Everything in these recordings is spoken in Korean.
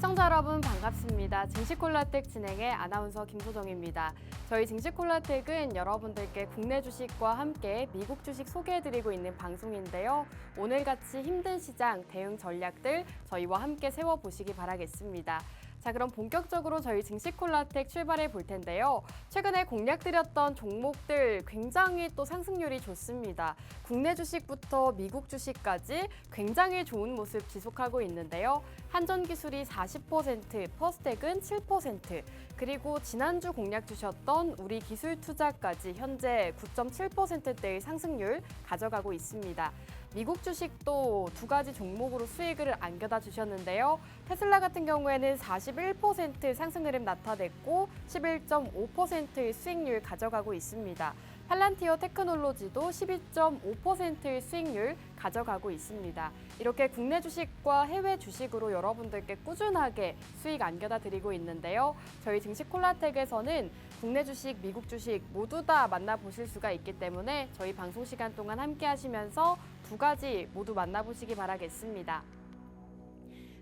시청자 여러분 반갑습니다. 증시콜라텍 진행의 아나운서 김소정입니다. 저희 증시콜라텍은 여러분들께 국내 주식과 함께 미국 주식 소개해드리고 있는 방송인데요. 오늘같이 힘든 시장 대응 전략들 저희와 함께 세워보시기 바라겠습니다. 자, 그럼 본격적으로 저희 증시콜라텍 출발해 볼 텐데요. 최근에 공략드렸던 종목들 굉장히 또 상승률이 좋습니다. 국내 주식부터 미국 주식까지 굉장히 좋은 모습 지속하고 있는데요. 한전기술이 40%, 퍼스텍은 7%, 그리고 지난주 공략 주셨던 우리기술투자까지 현재 9.7%대의 상승률 가져가고 있습니다. 미국 주식도 두 가지 종목으로 수익을 안겨다 주셨는데요. 테슬라 같은 경우에는 41% 상승 흐름 나타냈고 11.5%의 수익률 가져가고 있습니다. 팔란티어 테크놀로지도 12.5%의 수익률 가져가고 있습니다. 이렇게 국내 주식과 해외 주식으로 여러분들께 꾸준하게 수익 안겨다 드리고 있는데요. 저희 증시콜라텍에서는 국내 주식, 미국 주식 모두 다 만나보실 수가 있기 때문에 저희 방송 시간 동안 함께 하시면서 두 가지 모두 만나보시기 바라겠습니다.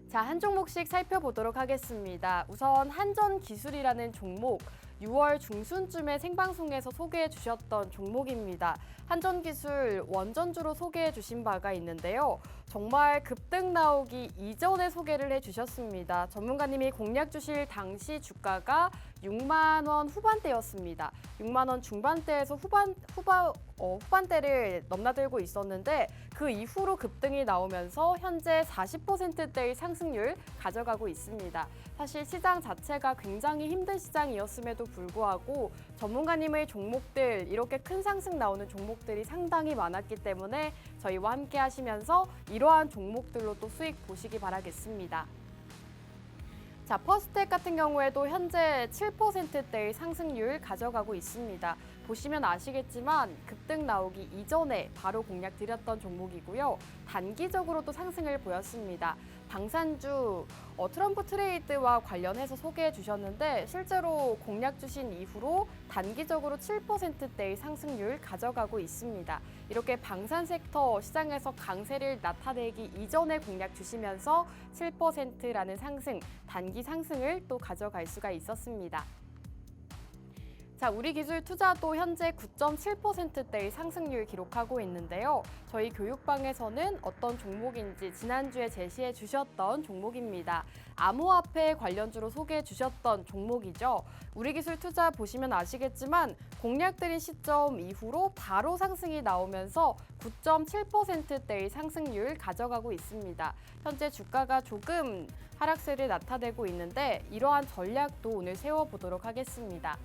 자, 한 종목씩 살펴보도록 하겠습니다. 우선 한전기술이라는 종목, 6월 중순쯤에 생방송에서 소개해 주셨던 종목입니다. 한전기술 원전주로 소개해 주신 바가 있는데요. 정말 급등 나오기 이전에 소개를 해 주셨습니다. 전문가님이 공략 주실 당시 주가가 6만 원 후반대였습니다. 6만 원 중반대에서 후반대를 넘나들고 있었는데 그 이후로 급등이 나오면서 현재 40%대의 상승률 가져가고 있습니다. 사실 시장 자체가 굉장히 힘든 시장이었음에도 불구하고 전문가님의 종목들, 이렇게 큰 상승 나오는 종목들이 상당히 많았기 때문에 저희와 함께 하시면서 이러한 종목들로 또 수익 보시기 바라겠습니다. 자, 퍼스텍 같은 경우에도 현재 7%대의 상승률 가져가고 있습니다. 보시면 아시겠지만 급등 나오기 이전에 바로 공략 드렸던 종목이고요. 단기적으로도 상승을 보였습니다. 방산주 트럼프 트레이드와 관련해서 소개해 주셨는데 실제로 공략 주신 이후로 단기적으로 7%대의 상승률 가져가고 있습니다. 이렇게 방산 섹터 시장에서 강세를 나타내기 이전에 공략 주시면서 7%라는 상승, 단기 상승을 또 가져갈 수가 있었습니다. 자, 우리기술투자도 현재 9.7%대의 상승률 기록하고 있는데요. 저희 교육방에서는 어떤 종목인지 지난주에 제시해 주셨던 종목입니다. 암호화폐 관련주로 소개해 주셨던 종목이죠. 우리기술투자 보시면 아시겠지만 공략드린 시점 이후로 바로 상승이 나오면서 9.7%대의 상승률 가져가고 있습니다. 현재 주가가 조금 하락세를 나타내고 있는데 이러한 전략도 오늘 세워보도록 하겠습니다.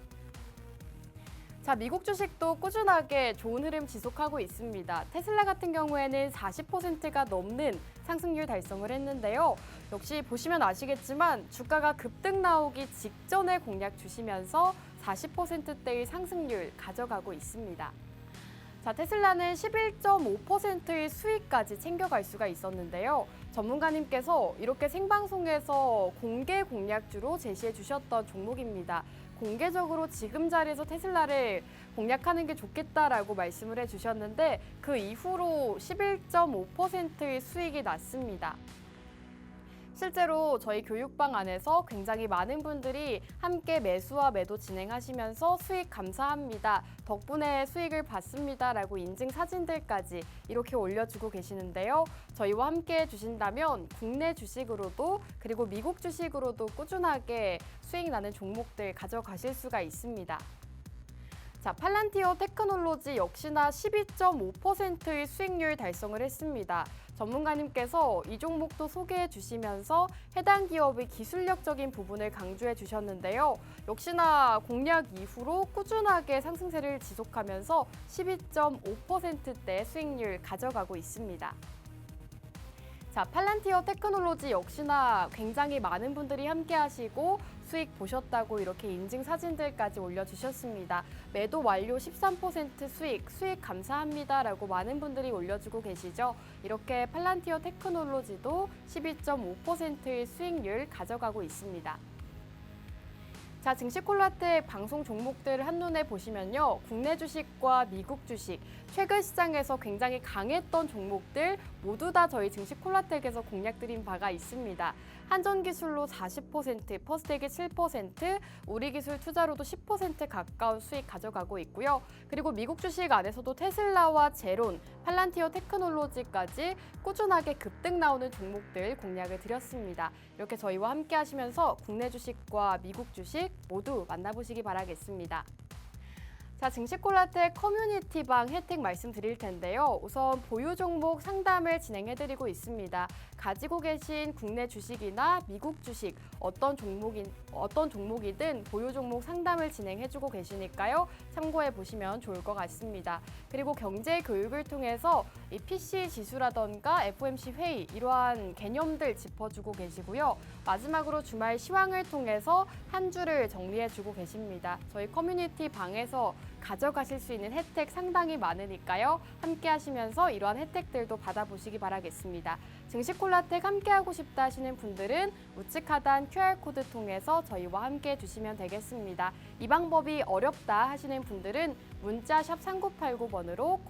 자, 미국 주식도 꾸준하게 좋은 흐름 지속하고 있습니다. 테슬라 같은 경우에는 40%가 넘는 상승률 달성을 했는데요. 역시 보시면 아시겠지만 주가가 급등 나오기 직전에 공략 주시면서 40%대의 상승률 가져가고 있습니다. 자, 테슬라는 11.5%의 수익까지 챙겨갈 수가 있었는데요. 전문가님께서 이렇게 생방송에서 공개 공략주로 제시해 주셨던 종목입니다. 공개적으로 지금 자리에서 테슬라를 공략하는 게 좋겠다라고 말씀을 해주셨는데 그 이후로 11.5%의 수익이 났습니다. 실제로 저희 교육방 안에서 굉장히 많은 분들이 함께 매수와 매도 진행하시면서 수익 감사합니다. 덕분에 수익을 봤습니다라고 인증 사진들까지 이렇게 올려주고 계시는데요. 저희와 함께 해주신다면 국내 주식으로도 그리고 미국 주식으로도 꾸준하게 수익 나는 종목들 가져가실 수가 있습니다. 자, 팔란티어 테크놀로지 역시나 12.5%의 수익률 달성을 했습니다. 전문가님께서 이 종목도 소개해 주시면서 해당 기업의 기술력적인 부분을 강조해 주셨는데요. 역시나 공략 이후로 꾸준하게 상승세를 지속하면서 12.5%대 수익률 가져가고 있습니다. 자, 팔란티어 테크놀로지 역시나 굉장히 많은 분들이 함께 하시고 수익 보셨다고 이렇게 인증 사진들까지 올려주셨습니다. 매도 완료 13% 수익 감사합니다라고 많은 분들이 올려주고 계시죠. 이렇게 팔란티어 테크놀로지도 12.5%의 수익률 가져가고 있습니다. 자, 증시콜라텍 방송 종목들을 한눈에 보시면요. 국내 주식과 미국 주식, 최근 시장에서 굉장히 강했던 종목들 모두 다 저희 증시콜라텍에서 공략드린 바가 있습니다. 한전기술로 40%, 퍼스텍이 7%, 우리기술 투자로도 10% 가까운 수익 가져가고 있고요. 그리고 미국 주식 안에서도 테슬라와 제론, 팔란티어 테크놀로지까지 꾸준하게 급등 나오는 종목들 공략을 드렸습니다. 이렇게 저희와 함께 하시면서 국내 주식과 미국 주식 모두 만나보시기 바라겠습니다. 자, 증시콜라텍 커뮤니티방 혜택 말씀드릴 텐데요. 우선 보유 종목 상담을 진행해드리고 있습니다. 가지고 계신 국내 주식이나 미국 주식 어떤 종목이든 보유 종목 상담을 진행해주고 계시니까요. 참고해 보시면 좋을 것 같습니다. 그리고 경제 교육을 통해서 이 PC 지수라던가 FOMC 회의 이러한 개념들 짚어주고 계시고요. 마지막으로 주말 시황을 통해서 한 주를 정리해주고 계십니다. 저희 커뮤니티 방에서 가져가실 수 있는 혜택 상당히 많으니까요. 함께 하시면서 이러한 혜택들도 받아보시기 바라겠습니다. 증시콜라텍 함께하고 싶다 하시는 분들은 우측 하단 QR코드 통해서 저희와 함께 해주시면 되겠습니다. 이 방법이 어렵다 하시는 분들은 문자 샵 3989번으로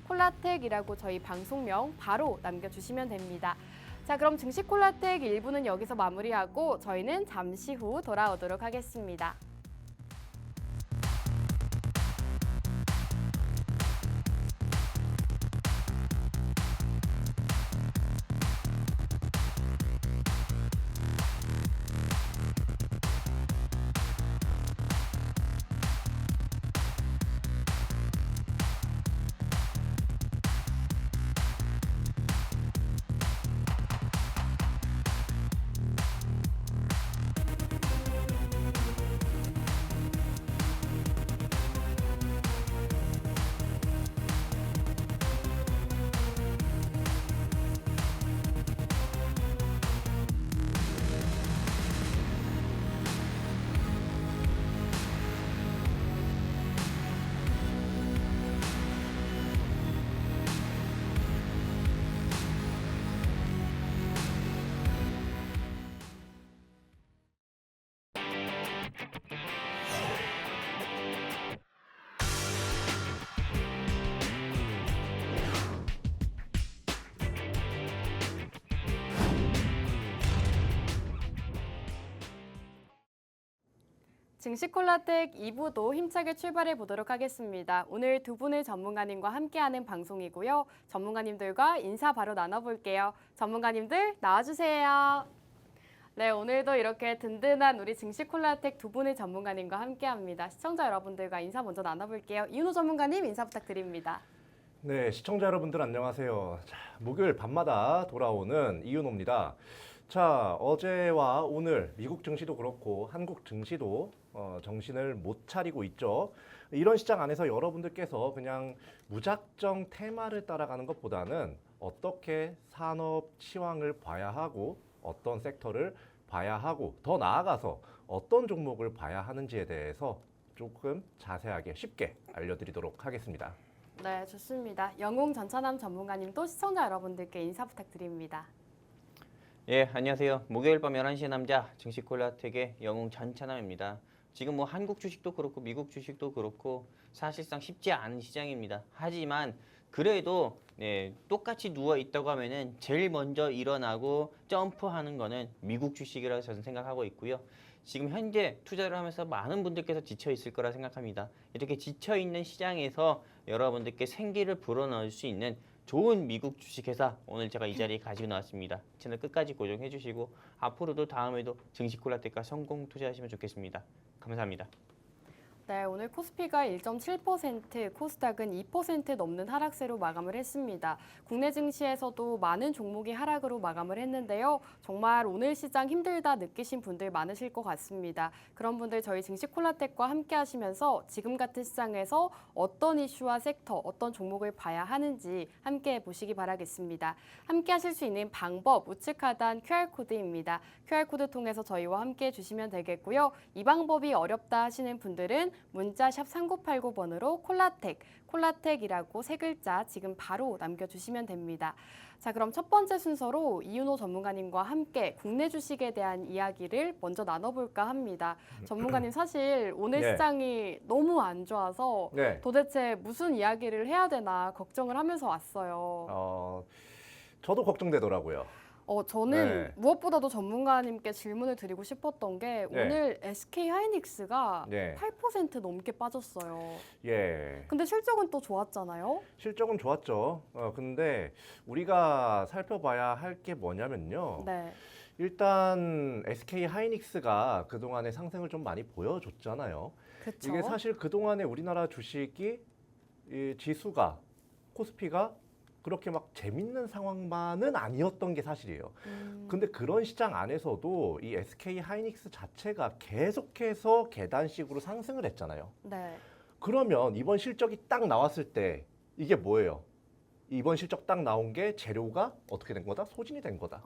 콜라텍이라고 저희 방송명 바로 남겨주시면 됩니다. 자, 그럼 증시콜라텍 1부는 여기서 마무리하고 저희는 잠시 후 돌아오도록 하겠습니다. 증시콜라텍 2부도 힘차게 출발해 보도록 하겠습니다. 오늘 두 분의 전문가님과 함께하는 방송이고요. 전문가님들과 인사 바로 나눠볼게요. 전문가님들 나와주세요. 네, 오늘도 이렇게 든든한 우리 증시콜라텍 두 분의 전문가님과 함께합니다. 시청자 여러분들과 인사 먼저 나눠볼게요. 이윤호 전문가님 인사 부탁드립니다. 네, 시청자 여러분들 안녕하세요. 자, 목요일 밤마다 돌아오는 이윤호입니다. 자, 어제와 오늘 미국 증시도 그렇고 한국 증시도 정신을 못 차리고 있죠. 이런 시장 안에서 여러분들께서 그냥 무작정 테마를 따라가는 것보다는 어떻게 산업 시황을 봐야 하고 어떤 섹터를 봐야 하고 더 나아가서 어떤 종목을 봐야 하는지에 대해서 조금 자세하게 쉽게 알려드리도록 하겠습니다. 네, 좋습니다. 영웅 전찬남 전문가님도 시청자 여러분들께 인사 부탁드립니다. 예, 안녕하세요. 목요일 밤 11시의 남자 증시콜라텍의 영웅 전찬남입니다. 지금 뭐 한국 주식도 그렇고 미국 주식도 그렇고 사실상 쉽지 않은 시장입니다. 하지만 그래도 똑같이 누워 있다고 하면은 제일 먼저 일어나고 점프하는 거는 미국 주식이라고 저는 생각하고 있고요. 지금 현재 투자를 하면서 많은 분들께서 지쳐 있을 거라 생각합니다. 이렇게 지쳐 있는 시장에서 여러분들께 생기를 불어넣을 수 있는 좋은 미국 주식회사 오늘 제가 이 자리에 가지고 나왔습니다. 채널 끝까지 고정해 주시고 앞으로도 다음에도 증시콜라텍과 성공 투자하시면 좋겠습니다. 감사합니다. 네, 오늘 코스피가 1.7%, 코스닥은 2% 넘는 하락세로 마감을 했습니다. 국내 증시에서도 많은 종목이 하락으로 마감을 했는데요. 정말 오늘 시장 힘들다 느끼신 분들 많으실 것 같습니다. 그런 분들 저희 증시콜라텍과 함께 하시면서 지금 같은 시장에서 어떤 이슈와 섹터, 어떤 종목을 봐야 하는지 함께 보시기 바라겠습니다. 함께 하실 수 있는 방법 우측 하단 QR코드입니다. QR코드 통해서 저희와 함께 해주시면 되겠고요. 이 방법이 어렵다 하시는 분들은 문자 샵 3989번으로 콜라텍이라고 세 글자 지금 바로 남겨주시면 됩니다. 자, 그럼 첫 번째 순서로 이윤호 전문가님과 함께 국내 주식에 대한 이야기를 먼저 나눠볼까 합니다. 전문가님, 사실 오늘 네. 시장이 너무 안 좋아서 네. 도대체 무슨 이야기를 해야 되나 걱정을 하면서 왔어요. 저도 걱정되더라고요. 저는 네. 무엇보다도 전문가님께 질문을 드리고 싶었던 게 네. 오늘 SK 하이닉스가 네. 8% 넘게 빠졌어요. 예. 근데 실적은 또 좋았잖아요. 실적은 좋았죠. 근데 우리가 살펴봐야 할 게 뭐냐면요. 네. 일단 SK 하이닉스가 그동안의 상승을 좀 많이 보여줬잖아요. 그쵸. 이게 사실 그동안에 우리나라 주식이 이 지수가 코스피가 그렇게 막 재밌는 상황만은 아니었던 게 사실이에요. 근데 그런 시장 안에서도 이 SK 하이닉스 자체가 계속해서 계단식으로 상승을 했잖아요. 네. 그러면 이번 실적이 딱 나왔을 때 이게 뭐예요? 이번 실적 딱 나온 게 재료가 어떻게 된 거다? 소진이 된 거다.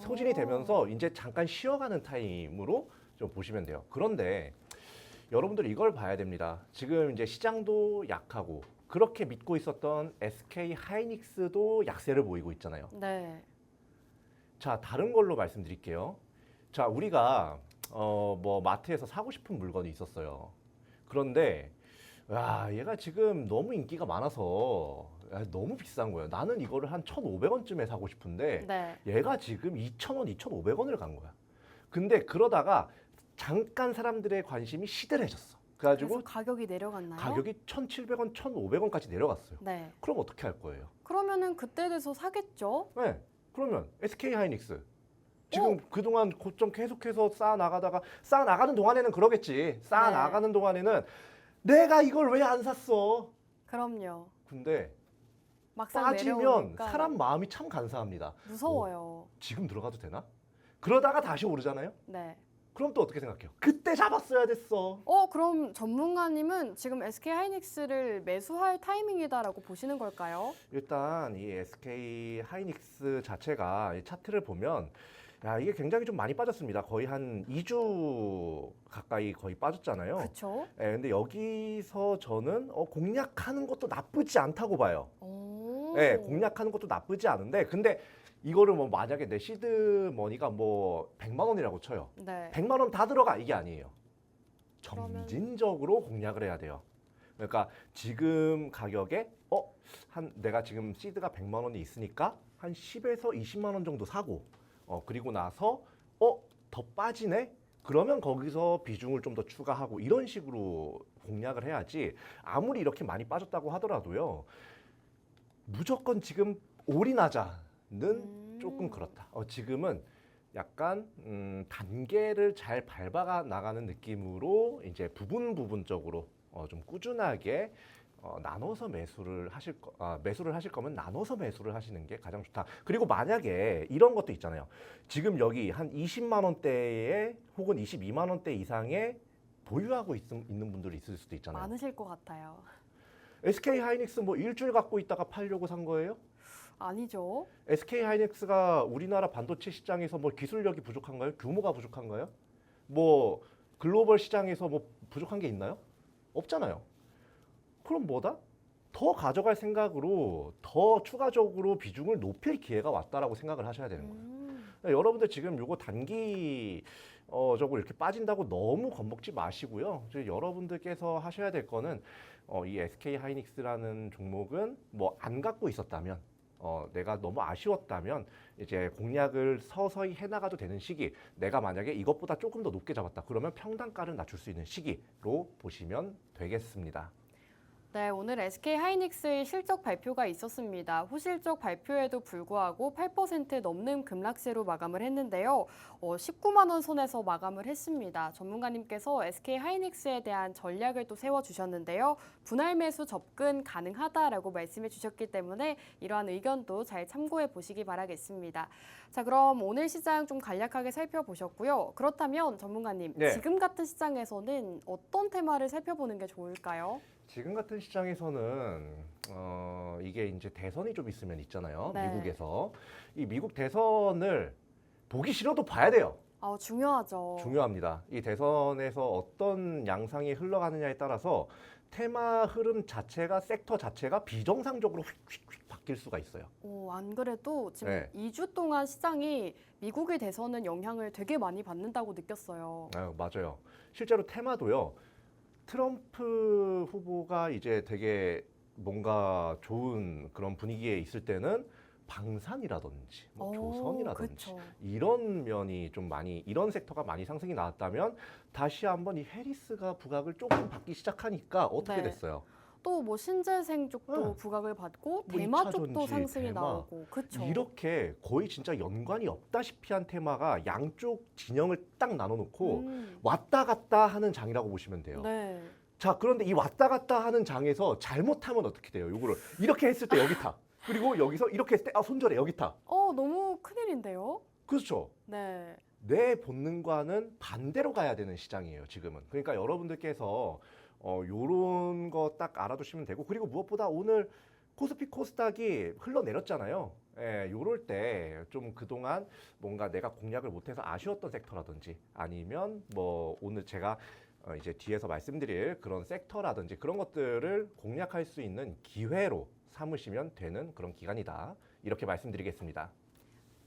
소진이 되면서 이제 잠깐 쉬어가는 타임으로 좀 보시면 돼요. 그런데 여러분들 이걸 봐야 됩니다. 지금 이제 시장도 약하고 그렇게 믿고 있었던 SK 하이닉스도 약세를 보이고 있잖아요. 네. 자, 다른 걸로 말씀드릴게요. 자, 우리가 뭐 마트에서 사고 싶은 물건이 있었어요. 그런데 얘가 지금 너무 인기가 많아서 너무 비싼 거예요. 나는 이거를 한 1,500원쯤에 사고 싶은데 네. 얘가 지금 2,000원, 2,500원을 간 거야. 근데 그러다가 잠깐 사람들의 관심이 시들해졌어. 그래서 그래가지고 가격이 내려갔나요? 가격이 1,700원, 1,500원까지 내려갔어요. 네. 그럼 어떻게 할 거예요? 그러면은 그때 돼서 사겠죠? 네. 그러면 SK 하이닉스 지금 그동안 고점 계속해서 쌓아 나가는 동안에는 그러겠지. 쌓아 네. 나가는 동안에는 내가 이걸 왜 안 샀어? 그럼요. 근데 막상 빠지면 내려오니까 사람 마음이 참 간사합니다. 무서워요. 지금 들어가도 되나? 그러다가 다시 오르잖아요. 네. 그럼 또 어떻게 생각해요? 그때 잡았어야 됐어. 그럼 전문가님은 지금 SK 하이닉스를 매수할 타이밍이다라고 보시는 걸까요? 일단 이 SK 하이닉스 자체가 이 차트를 보면 이게 굉장히 좀 많이 빠졌습니다. 거의 한 2주 가까이 거의 빠졌잖아요. 그렇죠. 근데 여기서 저는 공략하는 것도 나쁘지 않다고 봐요. 오. 공략하는 것도 나쁘지 않은데 근데 이거를 뭐 만약에 내 시드 머니가 뭐 100만 원이라고 쳐요. 네. 100만 원 다 들어가 이게 아니에요. 그러면- 점진적으로 공략을 해야 돼요. 그러니까 지금 가격에 내가 지금 시드가 100만 원이 있으니까 한 10에서 20만 원 정도 사고 그리고 나서 더 빠지네? 그러면 거기서 비중을 좀 더 추가하고 이런 식으로 공략을 해야지 아무리 이렇게 많이 빠졌다고 하더라도요. 무조건 지금 올인하자는 조금 그렇다. 지금은 약간 단계를 잘 밟아 나가는 느낌으로 이제 부분적으로 좀 꾸준하게 나눠서 매수를 하실 거면 나눠서 매수를 하시는 게 가장 좋다. 그리고 만약에 이런 것도 있잖아요. 지금 여기 한 20만 원대에 혹은 22만 원대 이상에 보유하고 있는 분들이 있을 수도 있잖아요. 많으실 것 같아요. SK 하이닉스 뭐 일주일 갖고 있다가 팔려고 산 거예요? 아니죠. SK 하이닉스가 우리나라 반도체 시장에서 뭐 기술력이 부족한가요? 규모가 부족한가요? 뭐 글로벌 시장에서 뭐 부족한 게 있나요? 없잖아요. 그럼 뭐다? 더 가져갈 생각으로 더 추가적으로 비중을 높일 기회가 왔다라고 생각을 하셔야 되는 거예요. 그러니까 여러분들 지금 요거 단기적으로 이렇게 빠진다고 너무 겁먹지 마시고요. 이제 여러분들께서 하셔야 될 거는 이 SK 하이닉스라는 종목은 뭐 안 갖고 있었다면 내가 너무 아쉬웠다면 이제 공략을 서서히 해나가도 되는 시기, 내가 만약에 이것보다 조금 더 높게 잡았다 그러면 평단가를 낮출 수 있는 시기로 보시면 되겠습니다. 네, 오늘 SK 하이닉스의 실적 발표가 있었습니다. 후실적 발표에도 불구하고 8% 넘는 급락세로 마감을 했는데요. 19만 원 선에서 마감을 했습니다. 전문가님께서 SK 하이닉스에 대한 전략을 또 세워주셨는데요. 분할 매수 접근 가능하다라고 말씀해 주셨기 때문에 이러한 의견도 잘 참고해 보시기 바라겠습니다. 자, 그럼 오늘 시장 좀 간략하게 살펴보셨고요. 그렇다면 전문가님, 네. 지금 같은 시장에서는 어떤 테마를 살펴보는 게 좋을까요? 지금 같은 시장에서는 이게 이제 대선이 좀 있으면 있잖아요. 네. 미국에서 이 미국 대선을 보기 싫어도 봐야 돼요. 중요하죠. 중요합니다. 이 대선에서 어떤 양상이 흘러가느냐에 따라서 테마 흐름 자체가 섹터 자체가 비정상적으로 휙휙휙 바뀔 수가 있어요. 안 그래도 지금 네. 2주 동안 시장이 미국의 대선은 영향을 되게 많이 받는다고 느꼈어요. 맞아요. 실제로 테마도요. 트럼프 후보가 이제 되게 뭔가 좋은 그런 분위기에 있을 때는 방산이라든지 뭐 조선이라든지 그쵸. 이런 면이 좀 많이 이런 섹터가 많이 상승이 나왔다면 다시 한번 이 해리스가 부각을 조금 받기 시작하니까 어떻게 네. 됐어요? 또 뭐 신재생 쪽도 응. 부각을 받고 뭐 대마 2차 쪽도 전지, 상승이 대마. 나오고 그쵸. 이렇게 거의 진짜 연관이 없다시피 한 테마가 양쪽 진영을 딱 나눠놓고 왔다 갔다 하는 장이라고 보시면 돼요. 네. 자, 그런데 이 왔다 갔다 하는 장에서 잘못하면 어떻게 돼요? 요거를 이렇게 했을 때 여기 타. 그리고 여기서 이렇게 했을 때 손절해 여기 타. 너무 큰일인데요? 그렇죠. 네. 내 본능과는 반대로 가야 되는 시장이에요, 지금은. 그러니까 여러분들께서 요런 거 딱 알아두시면 되고 그리고 무엇보다 오늘 코스피 코스닥이 흘러내렸잖아요. 예, 요럴 때 좀 그동안 뭔가 내가 공략을 못해서 아쉬웠던 섹터라든지 아니면 뭐 오늘 제가 이제 뒤에서 말씀드릴 그런 섹터라든지 그런 것들을 공략할 수 있는 기회로 삼으시면 되는 그런 기간이다. 이렇게 말씀드리겠습니다.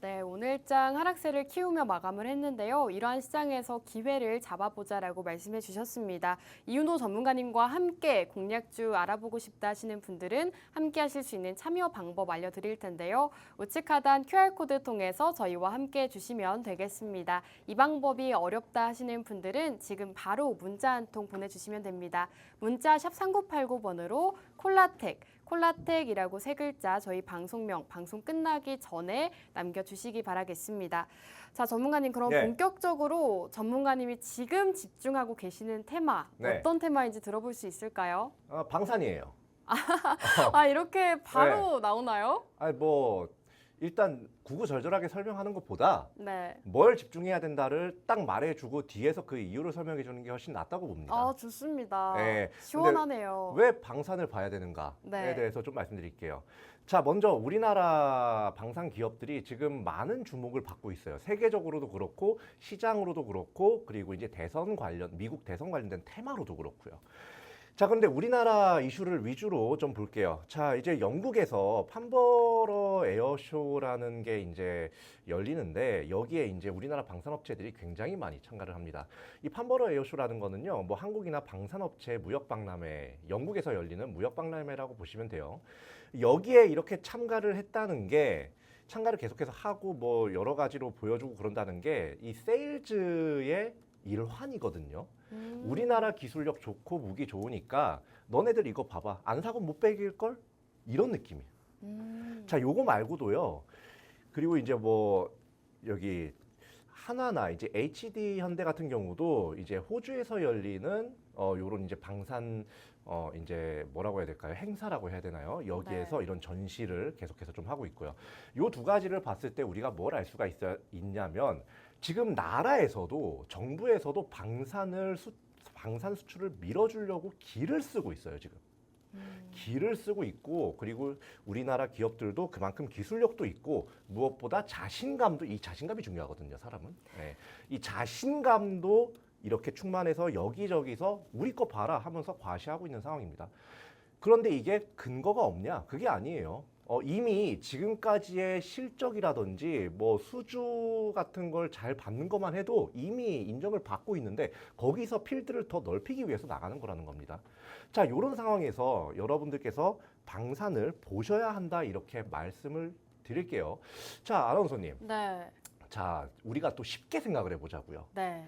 네, 오늘장 하락세를 키우며 마감을 했는데요. 이러한 시장에서 기회를 잡아보자라고 말씀해 주셨습니다. 이윤호 전문가님과 함께 공략주 알아보고 싶다 하시는 분들은 함께 하실 수 있는 참여 방법 알려드릴 텐데요. 우측 하단 QR코드 통해서 저희와 함께 해주시면 되겠습니다. 이 방법이 어렵다 하시는 분들은 지금 바로 문자 한 통 보내주시면 됩니다. 문자 샵 3989번으로 콜라텍이라고 세 글자 저희 방송명 방송 끝나기 전에 남겨주시기 바라겠습니다. 자, 전문가님 그럼 네. 본격적으로 전문가님이 지금 집중하고 계시는 테마 네. 어떤 테마인지 들어볼 수 있을까요? 방산이에요. 이렇게 바로 나오나요? 뭐 일단 구구절절하게 설명하는 것보다 네. 뭘 집중해야 된다를 딱 말해주고 뒤에서 그 이유를 설명해 주는 게 훨씬 낫다고 봅니다. 좋습니다. 네. 시원하네요. 왜 방산을 봐야 되는가에 네. 대해서 좀 말씀드릴게요. 자, 먼저 우리나라 방산 기업들이 지금 많은 주목을 받고 있어요. 세계적으로도 그렇고 시장으로도 그렇고 그리고 이제 미국 대선 관련된 테마로도 그렇고요. 자, 그런데 우리나라 이슈를 위주로 좀 볼게요. 자, 이제 영국에서 판버러 에어쇼라는 게 이제 열리는데 여기에 이제 우리나라 방산업체들이 굉장히 많이 참가를 합니다. 이 판버러 에어쇼라는 거는요, 뭐 한국이나 방산업체 무역박람회, 영국에서 열리는 무역박람회라고 보시면 돼요. 여기에 이렇게 참가를 했다는 게 참가를 계속해서 하고 뭐 여러 가지로 보여주고 그런다는 게 이 세일즈의 일환이거든요. 우리나라 기술력 좋고 무기 좋으니까 너네들 이거 봐봐. 안 사고 못 빼길걸? 이런 느낌이에요. 자, 요거 말고도요. 그리고 이제 뭐 여기 하나나 이제 HD 현대 같은 경우도 이제 호주에서 열리는 요런 이제 방산 이제 뭐라고 해야 될까요? 행사라고 해야 되나요? 여기에서 네. 이런 전시를 계속해서 좀 하고 있고요. 요 두 가지를 봤을 때 우리가 뭘 알 수가 있냐면 지금 나라에서도 정부에서도 방산 수출을 밀어주려고 기를 쓰고 있어요, 지금. 기를 쓰고 있고 그리고 우리나라 기업들도 그만큼 기술력도 있고 무엇보다 이 자신감이 중요하거든요, 사람은. 네. 이 자신감도 이렇게 충만해서 여기저기서 우리 거 봐라 하면서 과시하고 있는 상황입니다. 그런데 이게 근거가 없냐? 그게 아니에요. 이미 지금까지의 실적이라든지 뭐 수주 같은 걸 잘 받는 것만 해도 이미 인정을 받고 있는데 거기서 필드를 더 넓히기 위해서 나가는 거라는 겁니다. 자, 이런 상황에서 여러분들께서 방산을 보셔야 한다 이렇게 말씀을 드릴게요. 자, 아나운서님. 네. 자, 우리가 또 쉽게 생각을 해보자고요. 네.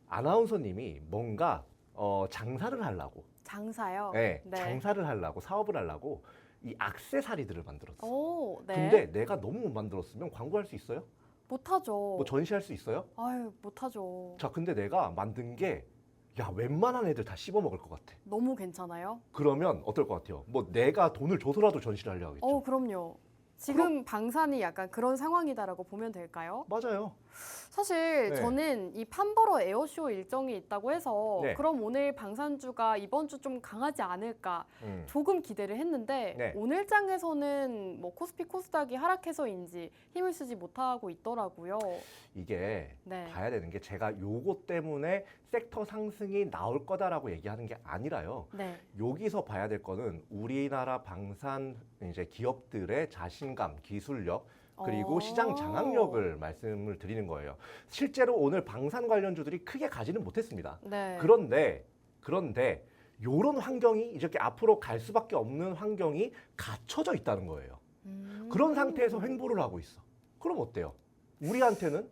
아나운서님이 뭔가 장사를 하려고 장사요? 네, 장사를 하려고 사업을 하려고 이 액세서리들을 만들었어. 네. 근데 내가 너무 못 만들었으면 광고할 수 있어요? 못하죠. 뭐 전시할 수 있어요? 못하죠. 자, 근데 내가 만든 게 야, 웬만한 애들 다 씹어 먹을 것 같아. 너무 괜찮아요? 그러면 어떨 것 같아요? 뭐 내가 돈을 줘서라도 전시를 하려 하겠죠. 그럼요. 지금 방산이 약간 그런 상황이다라고 보면 될까요? 맞아요. 사실 네. 저는 이 판버러 에어쇼 일정이 있다고 해서 네. 그럼 오늘 방산주가 이번 주 좀 강하지 않을까 조금 기대를 했는데 네. 오늘 장에서는 뭐 코스피 코스닥이 하락해서인지 힘을 쓰지 못하고 있더라고요. 이게 네. 봐야 되는 게 제가 요거 때문에 섹터 상승이 나올 거다라고 얘기하는 게 아니라요. 네. 여기서 봐야 될 거는 우리나라 방산 이제 기업들의 자신감, 기술력 그리고 시장 장악력을 말씀을 드리는 거예요. 실제로 오늘 방산 관련주들이 크게 가지는 못했습니다. 네. 그런데 요런 환경이 이렇게 앞으로 갈 수밖에 없는 환경이 갖춰져 있다는 거예요. 그런 상태에서 횡보를 하고 있어. 그럼 어때요? 우리한테는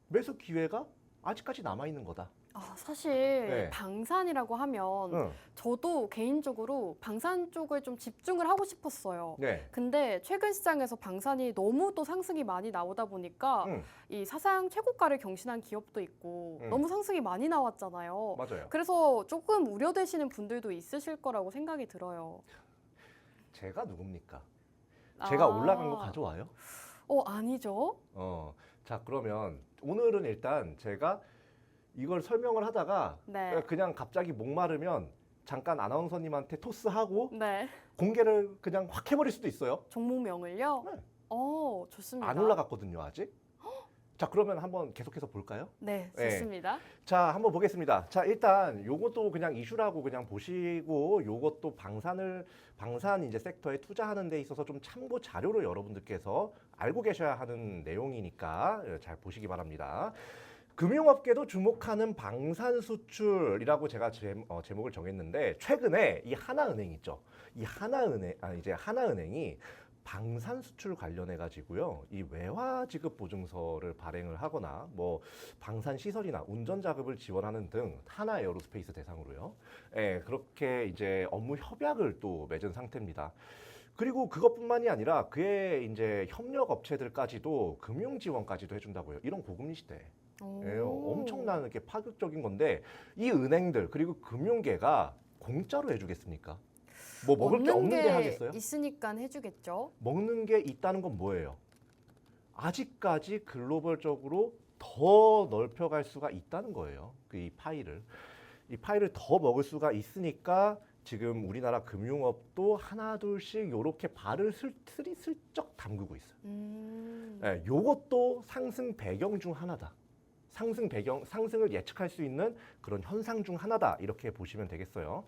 매수 기회가 아직까지 남아 있는 거다. 사실 네. 방산이라고 하면 응. 저도 개인적으로 방산 쪽을 좀 집중을 하고 싶었어요. 네. 근데 최근 시장에서 방산이 너무 또 상승이 많이 나오다 보니까 응. 이 사상 최고가를 경신한 기업도 있고 너무 상승이 많이 나왔잖아요. 맞아요. 그래서 조금 우려되시는 분들도 있으실 거라고 생각이 들어요. 제가 누굽니까? 제가 올라간 거 가져와요? 아니죠. 자, 그러면 오늘은 일단 제가 이걸 설명을 하다가 네. 그냥 갑자기 목마르면 잠깐 아나운서님한테 토스하고 네. 공개를 그냥 확 해버릴 수도 있어요. 종목명을요? 네. 좋습니다. 안 올라갔거든요, 아직. 자, 그러면 한번 계속해서 볼까요? 네, 네. 좋습니다. 자, 한번 보겠습니다. 자, 일단 요것도 그냥 이슈라고 그냥 보시고 요것도 방산 이제 섹터에 투자하는 데 있어서 좀 참고 자료로 여러분들께서 알고 계셔야 하는 내용이니까 잘 보시기 바랍니다. 금융업계도 주목하는 방산 수출이라고 제가 제목을 정했는데 최근에 이 하나은행 있죠. 이 하나은행이 방산 수출 관련해 가지고요. 이 외화 지급 보증서를 발행을 하거나 뭐 방산 시설이나 운전 작업을 지원하는 등 하나 에어로스페이스 대상으로요. 예, 그렇게 이제 업무 협약을 또 맺은 상태입니다. 그리고 그것뿐만이 아니라 그의 이제 협력 업체들까지도 금융 지원까지도 해준다고요. 이런 고금리 시대에. 예, 엄청나게 파격적인 건데 이 은행들 그리고 금융계가 공짜로 해주겠습니까? 뭐 먹을 게 없는데 하겠어요? 있으니까 해주겠죠. 먹는 게 있다는 건 뭐예요? 아직까지 글로벌적으로 더 넓혀갈 수가 있다는 거예요. 이 파이를 더 먹을 수가 있으니까 지금 우리나라 금융업도 하나 둘씩 요렇게 발을 슬쩍 담그고 있어요. 예, 요것도 상승 배경 중 하나다. 상승을 예측할 수 있는 그런 현상 중 하나다. 이렇게 보시면 되겠어요.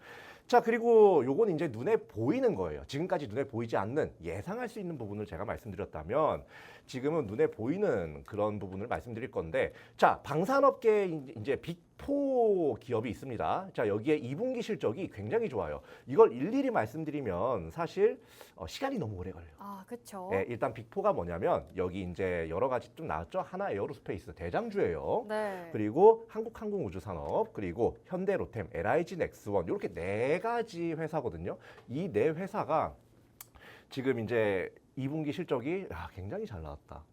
자, 그리고 요건 이제 눈에 보이는 거예요. 지금까지 눈에 보이지 않는 예상할 수 있는 부분을 제가 말씀드렸다면 지금은 눈에 보이는 그런 부분을 말씀드릴 건데 자, 방산업계에 이제 빅4 기업이 있습니다. 자, 여기에 2분기 실적이 굉장히 좋아요. 이걸 일일이 말씀드리면 사실 시간이 너무 오래 걸려요. 그렇죠. 네, 일단 빅4가 뭐냐면 여기 이제 여러 가지 좀 나왔죠. 하나 에어로스페이스 대장주예요. 네. 그리고 한국항공우주산업, 그리고 현대로템, LIG 넥스원 이렇게 네 가지 회사거든요. 이 네 회사가 지금 이제 2분기 실적이 굉장히 잘 나왔다.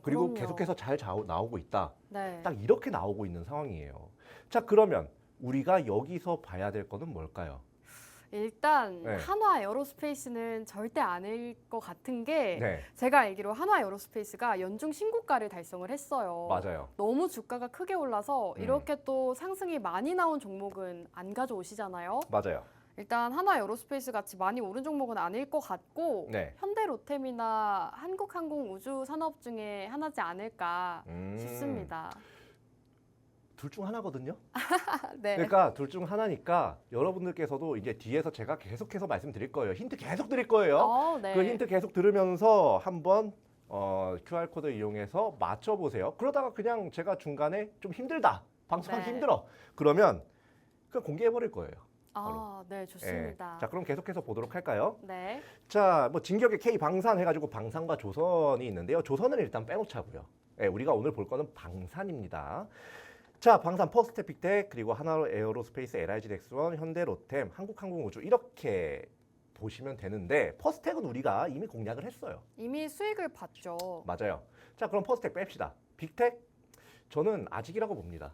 그리고 그럼요. 계속해서 잘 나오고 있다. 네. 딱 이렇게 나오고 있는 상황이에요. 자, 그러면 우리가 여기서 봐야 될 거는 뭘까요? 일단 네. 한화 에어로스페이스는 절대 아닐 것 같은 게 네, 제가 알기로 한화 에어로스페이스가 연중 신고가를 달성을 했어요. 맞아요. 너무 주가가 크게 올라서 이렇게 또 상승이 많이 나온 종목은 안 가져오시잖아요. 맞아요. 일단 한화 에어로스페이스 같이 많이 오른 종목은 아닐 것 같고 네. 현대로템이나 한국항공우주산업 중에 하나지 않을까 싶습니다. 둘 중 하나거든요. 네. 그러니까 둘 중 하나니까 여러분들께서도 이제 뒤에서 제가 계속해서 말씀드릴 거예요. 힌트 계속 드릴 거예요. 네. 그 힌트 계속 들으면서 한번 QR코드 이용해서 맞춰보세요. 그러다가 그냥 제가 중간에 좀 힘들다. 방송하기 네. 힘들어. 그러면 그냥 공개해버릴 거예요. 네, 좋습니다. 자, 그럼 계속해서 보도록 할까요? 네. 자, 뭐 진격의 K 방산 해가지고 방산과 조선이 있는데요. 조선은 일단 빼놓자고요. 우리가 오늘 볼 거는 방산입니다. 자, 방산 퍼스트픽텍 그리고 하나 에어로스페이스, LIG 넥스원, 현대로템, 한국항공우주 이렇게 보시면 되는데 퍼스텍은 우리가 이미 공략을 했어요. 이미 수익을 봤죠. 맞아요. 자, 그럼 퍼스텍 뺍시다. 빅텍 저는 아직이라고 봅니다.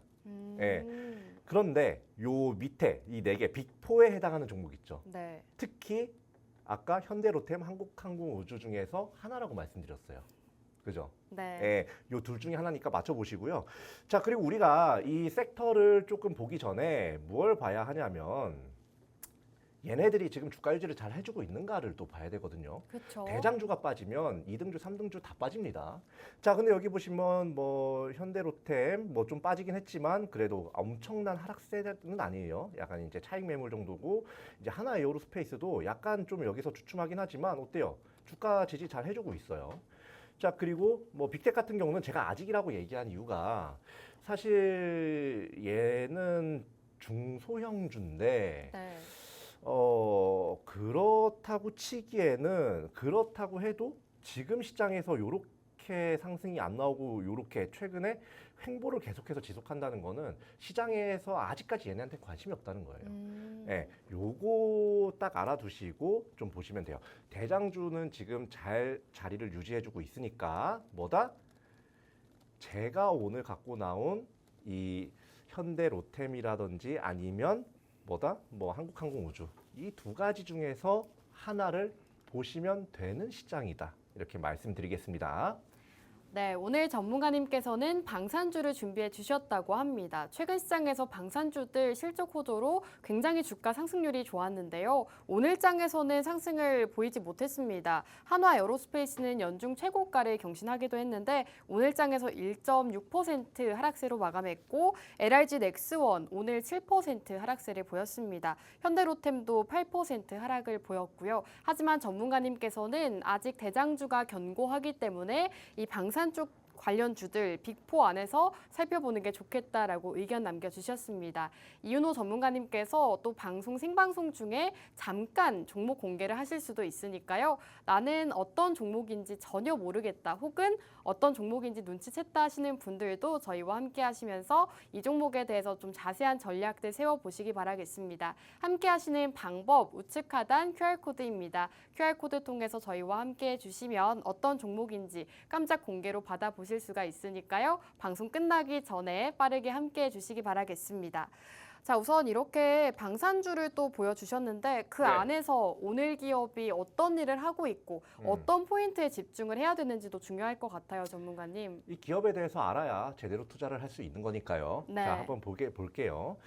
그런데 요 밑에 이 네 개 빅4에 해당하는 종목 있죠. 네. 특히 아까 현대로템, 한국항공우주 중에서 하나라고 말씀드렸어요. 그죠? 네. 예, 요 둘 중에 하나니까 맞춰보시고요. 자, 그리고 우리가 이 섹터를 조금 보기 전에 뭘 봐야 하냐면 얘네들이 지금 주가 유지를 잘 해주고 있는가를 또 봐야 되거든요. 그렇죠. 대장주가 빠지면 2등주, 3등주 다 빠집니다. 자, 근데 여기 보시면 뭐 현대로템 뭐 좀 빠지긴 했지만 그래도 엄청난 하락세는 아니에요. 약간 이제 차익 매물 정도고 이제 하나 에어로스페이스도 약간 좀 여기서 주춤하긴 하지만 어때요? 주가 지지 잘 해주고 있어요. 자, 그리고 뭐 빅텍 같은 경우는 제가 아직이라고 얘기한 이유가 사실 얘는 중소형주인데 네. 그렇다고 치기에는 그렇다고 해도 지금 시장에서 요렇게 상승이 안 나오고 요렇게 최근에 횡보를 계속해서 지속한다는 거는 시장에서 아직까지 얘네한테 관심이 없다는 거예요. 예, 요거 딱 알아두시고 좀 보시면 돼요. 대장주는 지금 잘 자리를 유지해주고 있으니까 뭐다? 제가 오늘 갖고 나온 이 현대로템이라든지 아니면 뭐다? 뭐 한국항공우주 이 두 가지 중에서 하나를 보시면 되는 시장이다. 이렇게 말씀드리겠습니다. 네, 오늘 전문가님께서는 방산주를 준비해 주셨다고 합니다. 최근 시장에서 방산주들 실적 호조로 굉장히 주가 상승률이 좋았는데요. 오늘 장에서는 상승을 보이지 못했습니다. 한화 에어로스페이스는 연중 최고가를 경신하기도 했는데 오늘 장에서 1.6% 하락세로 마감했고 LRG 넥스원 오늘 7% 하락세를 보였습니다. 현대로템도 8% 하락을 보였고요. 하지만 전문가님께서는 아직 대장주가 견고하기 때문에 이 방산 쪽 관련주들 빅4 안에서 살펴보는 게 좋겠다라고 의견 남겨주셨습니다. 이윤호 전문가님께서 또 방송 생방송 중에 잠깐 종목 공개를 하실 수도 있으니까요. 나는 어떤 종목인지 전혀 모르겠다 혹은 어떤 종목인지 눈치챘다 하시는 분들도 저희와 함께 하시면서 이 종목에 대해서 좀 자세한 전략들 세워보시기 바라겠습니다. 함께 하시는 방법 우측 하단 QR코드입니다. QR코드 통해서 저희와 함께 해주시면 어떤 종목인지 깜짝 공개로 받아보실 수가 있으니까요. 방송 끝나기 전에 빠르게 함께 해주시기 바라겠습니다. 자, 우선 이렇게 방산주를 또 보여주셨는데 그 네. 안에서 오늘 기업이 어떤 일을 하고 있고 어떤 포인트에 집중을 해야 되는지도 중요할 것 같아요, 전문가님. 이 기업에 대해서 알아야 제대로 투자를 할 수 있는 거니까요. 네. 자, 한번 볼게요.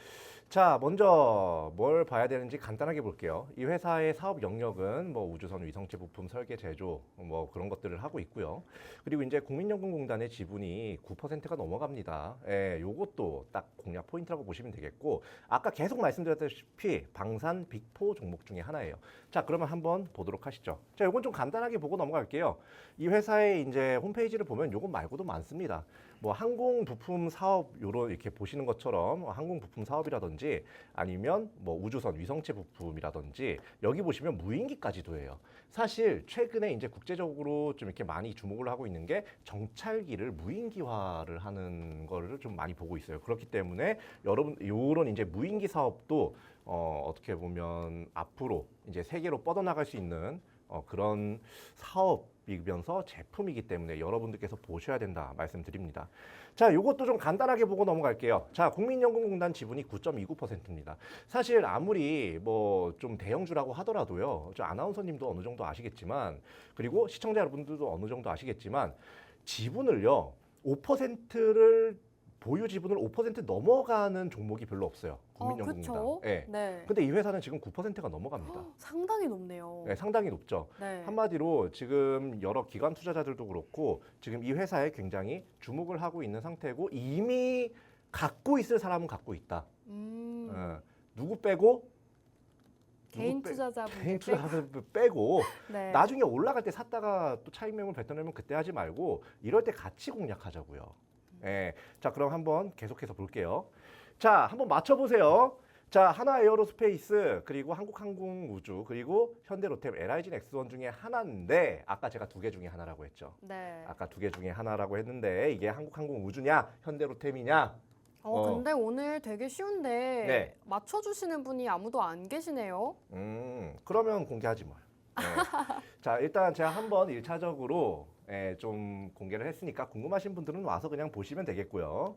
자, 먼저 뭘 봐야 되는지 간단하게 볼게요. 이 회사의 사업 영역은 뭐 우주선 위성체 부품 설계 제조 뭐 그런 것들을 하고 있고요. 그리고 이제 국민연금공단의 지분이 9%가 넘어갑니다. 예, 요것도 딱 공략 포인트라고 보시면 되겠고 아까 계속 말씀드렸다시피 방산 빅4 종목 중에 하나예요. 자, 그러면 한번 보도록 하시죠. 자, 요건 좀 간단하게 보고 넘어갈게요. 이 회사의 이제 홈페이지를 보면 요건 말고도 많습니다. 뭐 항공 부품 사업 요런 이렇게 보시는 것처럼 항공 부품 사업이라든지 아니면 뭐 우주선 위성체 부품이라든지 여기 보시면 무인기까지도 해요. 사실 최근에 이제 국제적으로 좀 이렇게 많이 주목을 하고 있는 게 정찰기를 무인기화를 하는 거를 좀 많이 보고 있어요. 그렇기 때문에 여러분 요런 이제 무인기 사업도 어떻게 보면 앞으로 이제 세계로 뻗어나갈 수 있는 그런 사업이면서 제품이기 때문에 여러분들께서 보셔야 된다 말씀드립니다. 자, 이것도 좀 간단하게 보고 넘어갈게요. 자, 국민연금공단 지분이 9.29%입니다. 사실 아무리 뭐 좀 대형주라고 하더라도요. 저 아나운서님도 어느 정도 아시겠지만 그리고 시청자 여러분들도 어느 정도 아시겠지만 지분을요. 5%를 보유 지분을 5% 넘어가는 종목이 별로 없어요. 국민연금공단. 그렇죠. 네. 네. 근데 이 회사는 지금 9%가 넘어갑니다. 상당히 높네요. 네, 상당히 높죠. 네. 한마디로 지금 여러 기관 투자자들도 그렇고 지금 이 회사에 굉장히 주목을 하고 있는 상태고 이미 갖고 있을 사람은 갖고 있다. 누구 빼고? 개인 누구 투자자분들 개인 투자자들 빼고 네. 나중에 올라갈 때 샀다가 또 차익 매물 뱉어내면 그때 하지 말고 이럴 때 같이 공략하자고요. 예. 자, 그럼 한번 계속해서 볼게요. 자, 한번 맞춰보세요. 자, 한화 에어로스페이스 그리고 한국항공우주 그리고 현대로템 LIG 넥스원 중에 하나인데 아까 제가 두 개 중에 하나라고 했죠. 네. 아까 두 개 중에 하나라고 했는데 이게 한국항공우주냐 현대로템이냐? 근데 오늘 되게 쉬운데 네. 맞춰주시는 분이 아무도 안 계시네요. 그러면 공개하지 뭐. 네. 자, 일단 제가 한번 1차적으로 좀 공개를 했으니까 궁금하신 분들은 와서 그냥 보시면 되겠고요.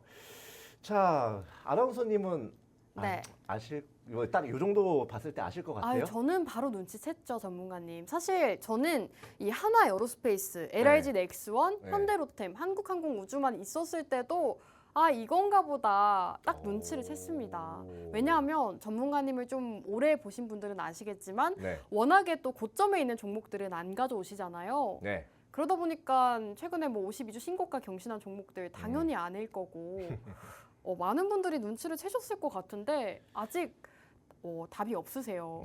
자, 아나운서님은 네. 딱 요 정도 봤을 때 아실 것 같아요. 저는 바로 눈치챘죠, 전문가님. 사실 저는 이 한화 에어로스페이스, LIG 넥스원, 네. 현대로템, 한국항공우주만 있었을 때도 이건가 보다 딱 눈치를 챘습니다. 왜냐하면 전문가님을 좀 오래 보신 분들은 아시겠지만 네. 워낙에 또 고점에 있는 종목들은 안 가져오시잖아요. 네. 그러다 보니까 최근에 뭐 52주 신고가 경신한 종목들 당연히 아닐 거고 많은 분들이 눈치를 채셨을 것 같은데 아직 답이 없으세요.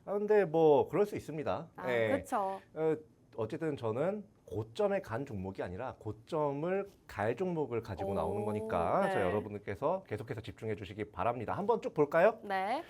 근데 뭐 그럴 수 있습니다. 예. 그렇죠. 어쨌든 저는 고점에 간 종목이 아니라 고점을 갈 종목을 가지고 나오는 거니까 네. 저 여러분들께서 계속해서 집중해 주시기 바랍니다. 한번 쭉 볼까요? 네.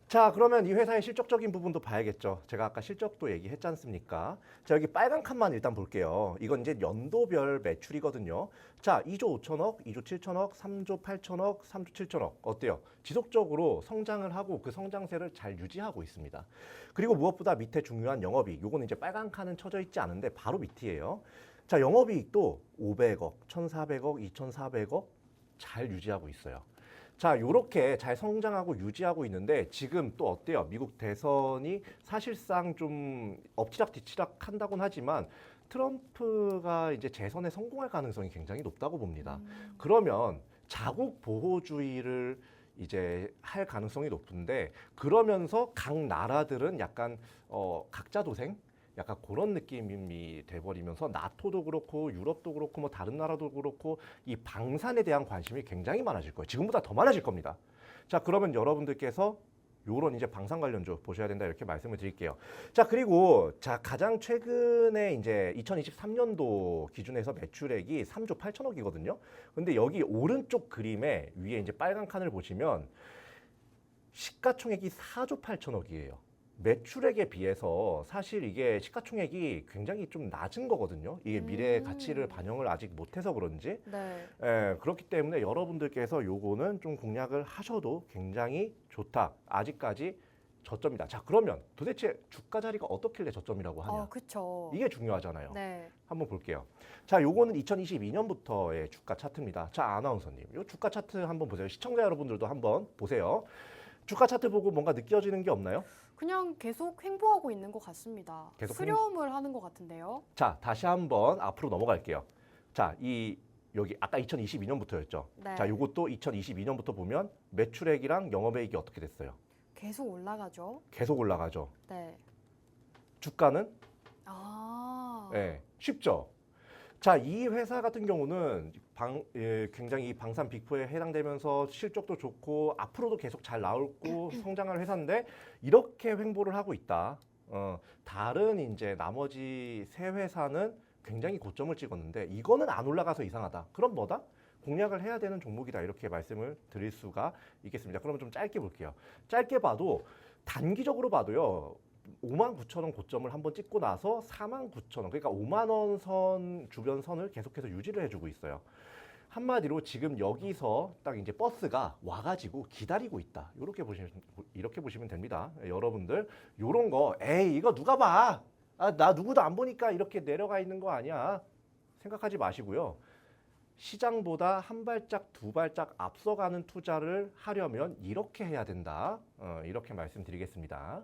자, 그러면 이 회사의 실적적인 부분도 봐야겠죠. 제가 아까 실적도 얘기했지 않습니까? 자, 여기 빨간 칸만 일단 볼게요. 이건 이제 연도별 매출이거든요. 자, 2조 5천억, 2조 7천억, 3조 8천억, 3조 7천억. 어때요? 지속적으로 성장을 하고 그 성장세를 잘 유지하고 있습니다. 그리고 무엇보다 밑에 중요한 영업이익. 요거는 이제 빨간 칸은 쳐져 있지 않은데 바로 밑이에요. 자, 영업이익도 500억, 1,400억, 2,400억 잘 유지하고 있어요. 자, 요렇게 잘 성장하고 유지하고 있는데 지금 또 어때요? 미국 대선이 사실상 좀 엎치락 뒤치락 한다곤 하지만 트럼프가 이제 재선에 성공할 가능성이 굉장히 높다고 봅니다. 그러면 자국 보호주의를 이제 할 가능성이 높은데 그러면서 각 나라들은 약간 각자 도생? 약간 그런 느낌이 돼버리면서 나토도 그렇고 유럽도 그렇고 뭐 다른 나라도 그렇고 이 방산에 대한 관심이 굉장히 많아질 거예요. 지금보다 더 많아질 겁니다. 자, 그러면 여러분들께서 요런 이제 방산 관련주 보셔야 된다 이렇게 말씀을 드릴게요. 자, 그리고 자 가장 최근에 이제 2023년도 기준에서 매출액이 3조 8천억이거든요. 근데 여기 오른쪽 그림에 위에 이제 빨간 칸을 보시면 시가총액이 4조 8천억이에요. 매출액에 비해서 사실 이게 시가총액이 굉장히 좀 낮은 거거든요. 이게 미래의 가치를 반영을 아직 못해서 그런지. 네. 그렇기 때문에 여러분들께서 요거는 좀 공략을 하셔도 굉장히 좋다. 아직까지 저점이다. 자, 그러면 도대체 주가 자리가 어떻길래 저점이라고 하냐? 그렇죠. 이게 중요하잖아요. 네. 한번 볼게요. 자, 요거는 2022년부터의 주가 차트입니다. 자, 아나운서님, 요 주가 차트 한번 보세요. 시청자 여러분들도 한번 보세요. 주가 차트 보고 뭔가 느껴지는 게 없나요? 그냥 계속 횡보하고 있는 것 같습니다. 계속 수렴을 하는 것 같은데요. 자, 다시 한번 앞으로 넘어갈게요. 자, 여기 아까 2022년부터였죠. 네. 자, 요것도 2022년부터 보면 매출액이랑 영업이익이 어떻게 됐어요? 계속 올라가죠. 계속 올라가죠. 네. 주가는 네. 쉽죠. 자, 이 회사 같은 경우는 굉장히 방산 빅4에 해당되면서 실적도 좋고 앞으로도 계속 잘 나올고 성장할 회사인데 이렇게 횡보를 하고 있다. 다른 이제 나머지 세 회사는 굉장히 고점을 찍었는데 이거는 안 올라가서 이상하다. 그럼 뭐다? 공략을 해야 되는 종목이다. 이렇게 말씀을 드릴 수가 있겠습니다. 그러면 좀 짧게 볼게요. 짧게 봐도 단기적으로 봐도요. 59,000원 고점을 한번 찍고 나서 49,000원, 그러니까 5만 원 선 주변 선을 계속해서 유지를 해주고 있어요. 한마디로 지금 여기서 딱 이제 버스가 와가지고 기다리고 있다. 이렇게 보시면 됩니다. 여러분들 요런 거 이거 누가 봐? 나 누구도 안 보니까 이렇게 내려가 있는 거 아니야? 생각하지 마시고요. 시장보다 한 발짝 두 발짝 앞서가는 투자를 하려면 이렇게 해야 된다. 이렇게 말씀드리겠습니다.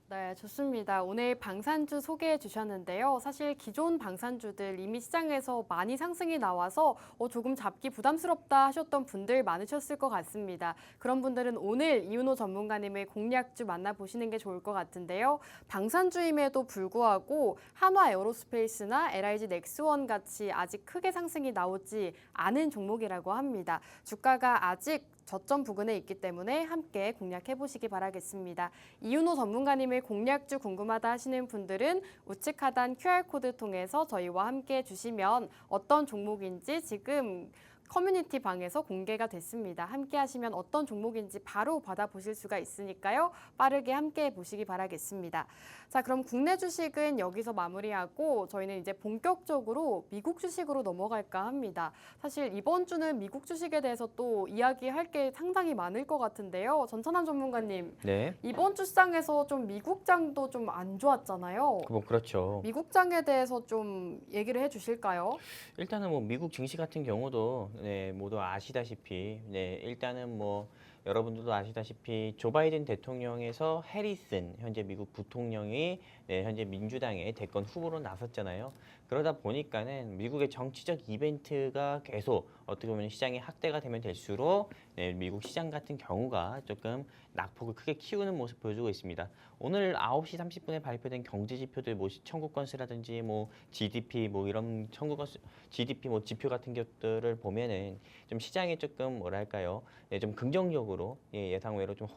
네, 좋습니다. 오늘 방산주 소개해 주셨는데요. 사실 기존 방산주들 이미 시장에서 많이 상승이 나와서 조금 잡기 부담스럽다 하셨던 분들 많으셨을 것 같습니다. 그런 분들은 오늘 이윤호 전문가님의 공략주 만나보시는 게 좋을 것 같은데요. 방산주임에도 불구하고 한화 에어로스페이스나 LIG 넥스원 같이 아직 크게 상승이 나오지 않은 종목이라고 합니다. 주가가 아직 저점 부근에 있기 때문에 함께 공략해 보시기 바라겠습니다. 이윤호 전문가님의 공략주 궁금하다 하시는 분들은 우측 하단 QR코드 통해서 저희와 함께 해주시면 어떤 종목인지 지금 커뮤니티 방에서 공개가 됐습니다. 함께 하시면 어떤 종목인지 바로 받아보실 수가 있으니까요. 빠르게 함께 보시기 바라겠습니다. 자, 그럼 국내 주식은 여기서 마무리하고 저희는 이제 본격적으로 미국 주식으로 넘어갈까 합니다. 사실 이번 주는 미국 주식에 대해서 또 이야기할 게 상당히 많을 것 같은데요. 전찬환 전문가님, 네. 이번 주 시장에서 좀 미국장도 좀 안 좋았잖아요. 뭐 그렇죠. 미국장에 대해서 좀 얘기를 해주실까요? 일단은 뭐 미국 증시 같은 경우도 모두 아시다시피 일단은 뭐 여러분들도 아시다시피 조 바이든 대통령에서 해리슨 현재 미국 부통령이 현재 민주당의 대권 후보로 나섰잖아요. 그러다 보니까는 미국의 정치적 이벤트가 계속 어떻게 보면 시장이 확대가 되면 될수록 미국 시장 같은 경우가 조금 낙폭을 크게 키우는 모습 보여주고 있습니다. 오늘 9시 30분에 발표된 경제 지표들 뭐 청구 건수라든지 뭐 GDP 뭐 이런 청구 건수 GDP 뭐 지표 같은 것들을 보면은 좀 시장이 조금 뭐랄까요? 좀 긍정적으로 예상 외로 좀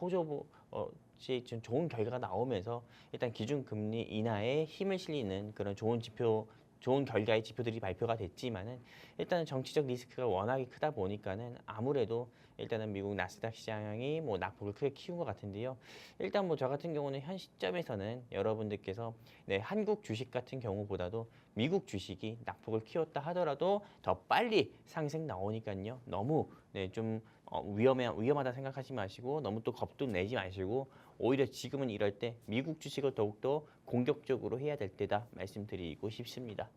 좀 좋은 결과가 나오면서 일단 기준금리 인하에 힘을 실리는 그런 좋은 결과의 지표들이 발표가 됐지만은 일단은 정치적 리스크가 워낙에 크다 보니까는 아무래도 일단은 미국 나스닥 시장이 뭐 낙폭을 크게 키운 것 같은데요. 일단 뭐 저 같은 경우는 현 시점에서는 여러분들께서 한국 주식 같은 경우보다도 미국 주식이 낙폭을 키웠다 하더라도 더 빨리 상승 나오니까요. 너무 좀 위험하다 생각하지 마시고 너무 또 겁도 내지 마시고 오히려 지금은 이럴 때 미국 주식을 더욱더 공격적으로 해야 될 때다 말씀드리고 싶습니다.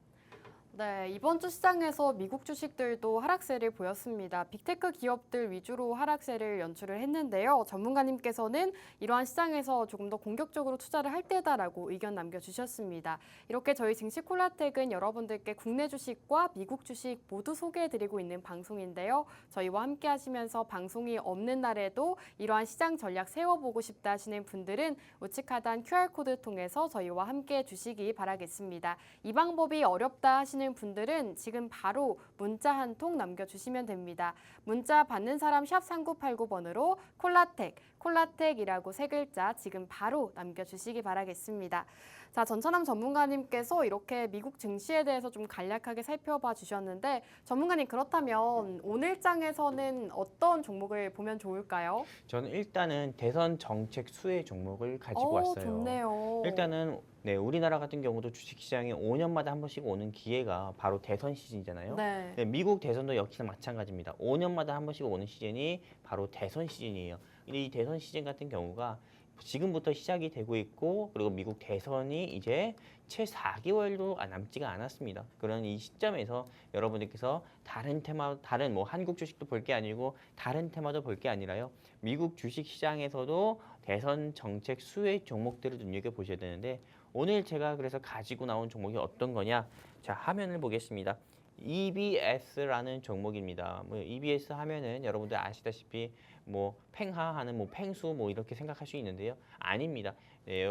네, 이번 주 시장에서 미국 주식들도 하락세를 보였습니다. 빅테크 기업들 위주로 하락세를 연출을 했는데요. 전문가님께서는 이러한 시장에서 조금 더 공격적으로 투자를 할 때다라고 의견 남겨주셨습니다. 이렇게 저희 증시 콜라텍은 여러분들께 국내 주식과 미국 주식 모두 소개해드리고 있는 방송인데요. 저희와 함께 하시면서 방송이 없는 날에도 이러한 시장 전략 세워보고 싶다 하시는 분들은 우측 하단 QR코드 통해서 저희와 함께 해주시기 바라겠습니다. 이 방법이 어렵다 하시는 분들은 지금 바로 문자 한 통 남겨주시면 됩니다. 문자 받는 사람 샵 3989번으로 콜라텍이라고 세 글자 지금 바로 남겨주시기 바라겠습니다. 자, 전천남 전문가님께서 이렇게 미국 증시에 대해서 좀 간략하게 살펴봐 주셨는데 전문가님 그렇다면 오늘장에서는 어떤 종목을 보면 좋을까요? 저는 일단은 대선 정책 수혜 종목을 가지고 왔어요. 좋네요. 일단은 우리나라 같은 경우도 주식시장에 5년마다 한 번씩 오는 기회가 바로 대선 시즌이잖아요. 네. 미국 대선도 역시나 마찬가지입니다. 5년마다 한 번씩 오는 시즌이 바로 대선 시즌이에요. 근데 이 대선 시즌 같은 경우가 지금부터 시작이 되고 있고 그리고 미국 대선이 이제 채 4개월도 남지가 않았습니다. 그런 이 시점에서 여러분들께서 다른 뭐 한국 주식도 볼 게 아니고 다른 테마도 볼 게 아니라요. 미국 주식 시장에서도 대선 정책 수혜 종목들을 눈여겨 보셔야 되는데 오늘 제가 그래서 가지고 나온 종목이 어떤 거냐? 자, 화면을 보겠습니다. EBS라는 종목입니다. 뭐 EBS 하면은 여러분들 아시다시피 뭐 팽하하는 뭐 팽수 뭐 이렇게 생각할 수 있는데요. 아닙니다.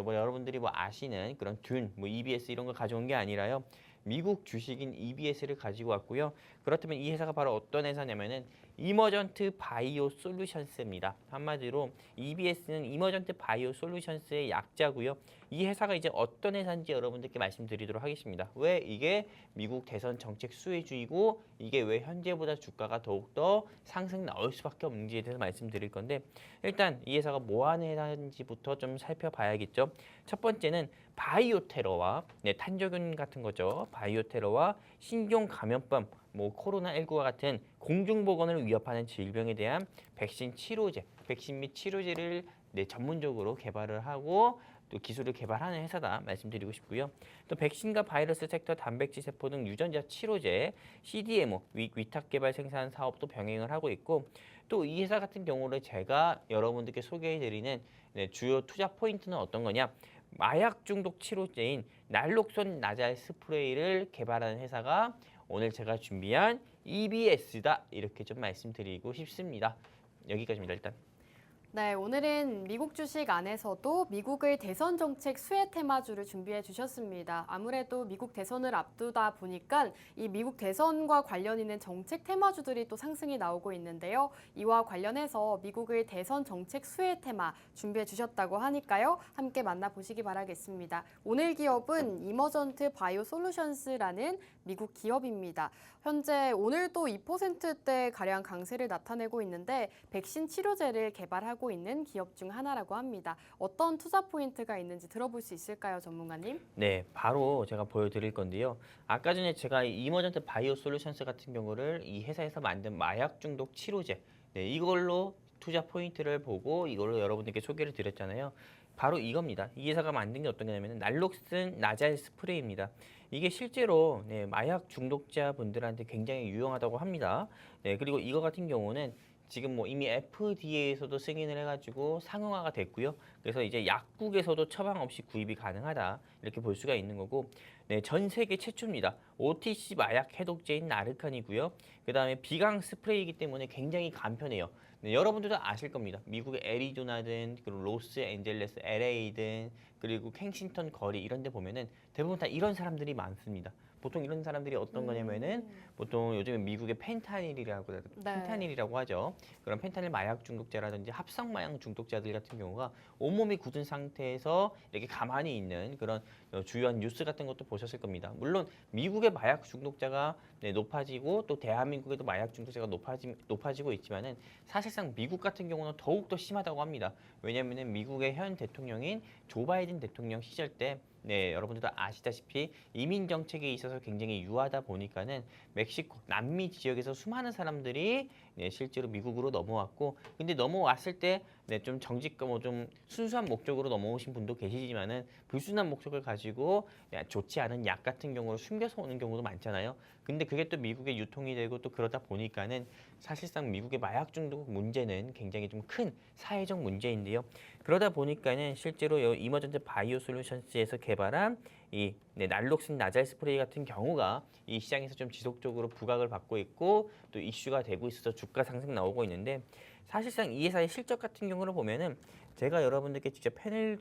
뭐 여러분들이 뭐 아시는 그런 뭐 EBS 이런 거 가져온 게 아니라요. 미국 주식인 EBS를 가지고 왔고요. 그렇다면 이 회사가 바로 어떤 회사냐면은 이머전트 바이오 솔루션스입니다. 한마디로 EBS는 이머전트 바이오 솔루션스의 약자고요. 이 회사가 이제 어떤 회사인지 여러분들께 말씀드리도록 하겠습니다. 왜 이게 미국 대선 정책 수혜주이고 이게 왜 현재보다 주가가 더욱더 상승 나올 수밖에 없는지에 대해서 말씀드릴 건데 일단 이 회사가 뭐 하는 회사인지부터 좀 살펴봐야겠죠. 첫 번째는 바이오 테러와 탄저균 같은 거죠. 바이오 테러와 신종 감염병 뭐 코로나19와 같은 공중보건을 위협하는 질병에 대한 백신 및 치료제를 전문적으로 개발을 하고 또 기술을 개발하는 회사다 말씀드리고 싶고요. 또 백신과 바이러스 섹터 단백질 세포 등 유전자 치료제 CDMO 위탁 개발 생산 사업도 병행을 하고 있고 또 이 회사 같은 경우를 제가 여러분들께 소개해드리는 주요 투자 포인트는 어떤 거냐? 마약 중독 치료제인 날록손 나잘 스프레이를 개발하는 회사가 오늘 제가 준비한 EBS다 이렇게 좀 말씀드리고 싶습니다. 여기까지입니다. 일단. 네, 오늘은 미국 주식 안에서도 미국의 대선 정책 수혜 테마주를 준비해 주셨습니다. 아무래도 미국 대선을 앞두다 보니까 이 미국 대선과 관련 있는 정책 테마주들이 또 상승이 나오고 있는데요. 이와 관련해서 미국의 대선 정책 수혜 테마 준비해 주셨다고 하니까요. 함께 만나보시기 바라겠습니다. 오늘 기업은 이머전트 바이오 솔루션스라는 미국 기업입니다. 현재 오늘도 2%대 가량 강세를 나타내고 있는데 백신 치료제를 개발하고 있는 기업 중 하나라고 합니다. 어떤 투자 포인트가 있는지 들어볼 수 있을까요, 전문가님? 네, 바로 제가 보여드릴 건데요. 아까 전에 제가 이머전트 바이오 솔루션스 같은 경우를 이 회사에서 만든 마약 중독 치료제 이걸로 투자 포인트를 보고 이걸로 여러분들께 소개를 드렸잖아요. 바로 이겁니다. 이 회사가 만든 게 어떤 거냐면 날록슨 나잘 스프레이입니다. 이게 실제로 마약 중독자 분들한테 굉장히 유용하다고 합니다. 그리고 이거 같은 경우는 지금 뭐 이미 FDA에서도 승인을 해가지고 상용화가 됐고요. 그래서 이제 약국에서도 처방 없이 구입이 가능하다 이렇게 볼 수가 있는 거고, 네, 전 세계 최초입니다. OTC 마약 해독제인 나르칸이고요. 그 다음에 비강 스프레이이기 때문에 굉장히 간편해요. 네, 여러분들도 아실 겁니다. 미국의 애리조나든 그리고 로스앤젤레스, LA든 그리고 캥싱턴 거리 이런 데 보면은 대부분 다 이런 사람들이 많습니다. 보통 이런 사람들이 어떤 거냐면은 보통 요즘에 미국의 펜타닐이라고 하죠. 그런 펜타닐 마약 중독자라든지 합성 마약 중독자들 같은 경우가 온몸이 굳은 상태에서 이렇게 가만히 있는 그런 주요한 뉴스 같은 것도 보셨을 겁니다. 물론 미국의 마약 중독자가 네, 높아지고 또 대한민국에도 마약 중독자가 높아지고 있지만은 사실상 미국 같은 경우는 더욱 더 심하다고 합니다. 왜냐하면 미국의 현 대통령인 조 바이든 대통령 시절 때 네, 여러분들도 아시다시피 이민 정책에 있어서 굉장히 유하다 보니까는 멕시코, 남미 지역에서 수많은 사람들이 네, 실제로 미국으로 넘어왔고, 근데 넘어왔을 때 네, 좀 좀 순수한 목적으로 넘어오신 분도 계시지만은 불순한 목적을 가지고 좋지 않은 약 같은 경우로 숨겨서 오는 경우도 많잖아요. 근데 그게 또 미국에 유통이 되고 또 그러다 보니까는 사실상 미국의 마약 중독 문제는 굉장히 좀 큰 사회적 문제인데요. 그러다 보니까는 실제로 이머전트 바이오 솔루션스에서 개발한 이 날록신 나잘 스프레이 같은 경우가 이 시장에서 좀 지속적으로 부각을 받고 있고 또 이슈가 되고 있어서 주가 상승 나오고 있는데, 사실상 이 회사의 실적 같은 경우를 보면은 제가 여러분들께 직접 펜을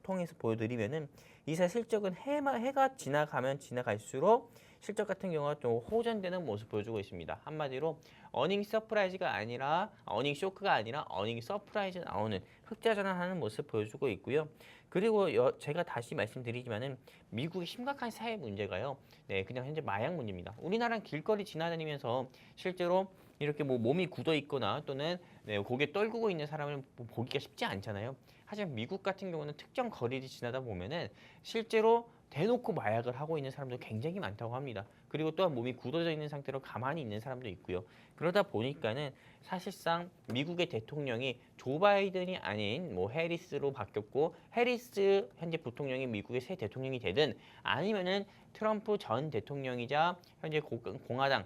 통해서 보여드리면은 이 회사 실적은 해가 지나가면 지나갈수록 실적 같은 경우가 좀 호전되는 모습 보여주고 있습니다. 한마디로 어닝 서프라이즈가 아니라 어닝 쇼크가 아니라 어닝 서프라이즈 나오는 흑자 전환하는 모습 보여주고 있고요. 그리고 제가 다시 말씀드리지만은 미국의 심각한 사회 문제가요. 네, 그냥 현재 마약 문제입니다. 우리나라는 길거리 지나다니면서 실제로 이렇게 뭐 몸이 굳어 있거나 또는 네, 고개 떨구고 있는 사람을 보기가 쉽지 않잖아요. 하지만 미국 같은 경우는 특정 거리를 지나다 보면은 실제로 대놓고 마약을 하고 있는 사람도 굉장히 많다고 합니다. 그리고 또한 몸이 굳어져 있는 상태로 가만히 있는 사람도 있고요. 그러다 보니까는 사실상 미국의 대통령이 조 바이든이 아닌 뭐 해리스로 바뀌었고, 해리스 현재 부통령이 미국의 새 대통령이 되든 아니면은 트럼프 전 대통령이자 현재 공화당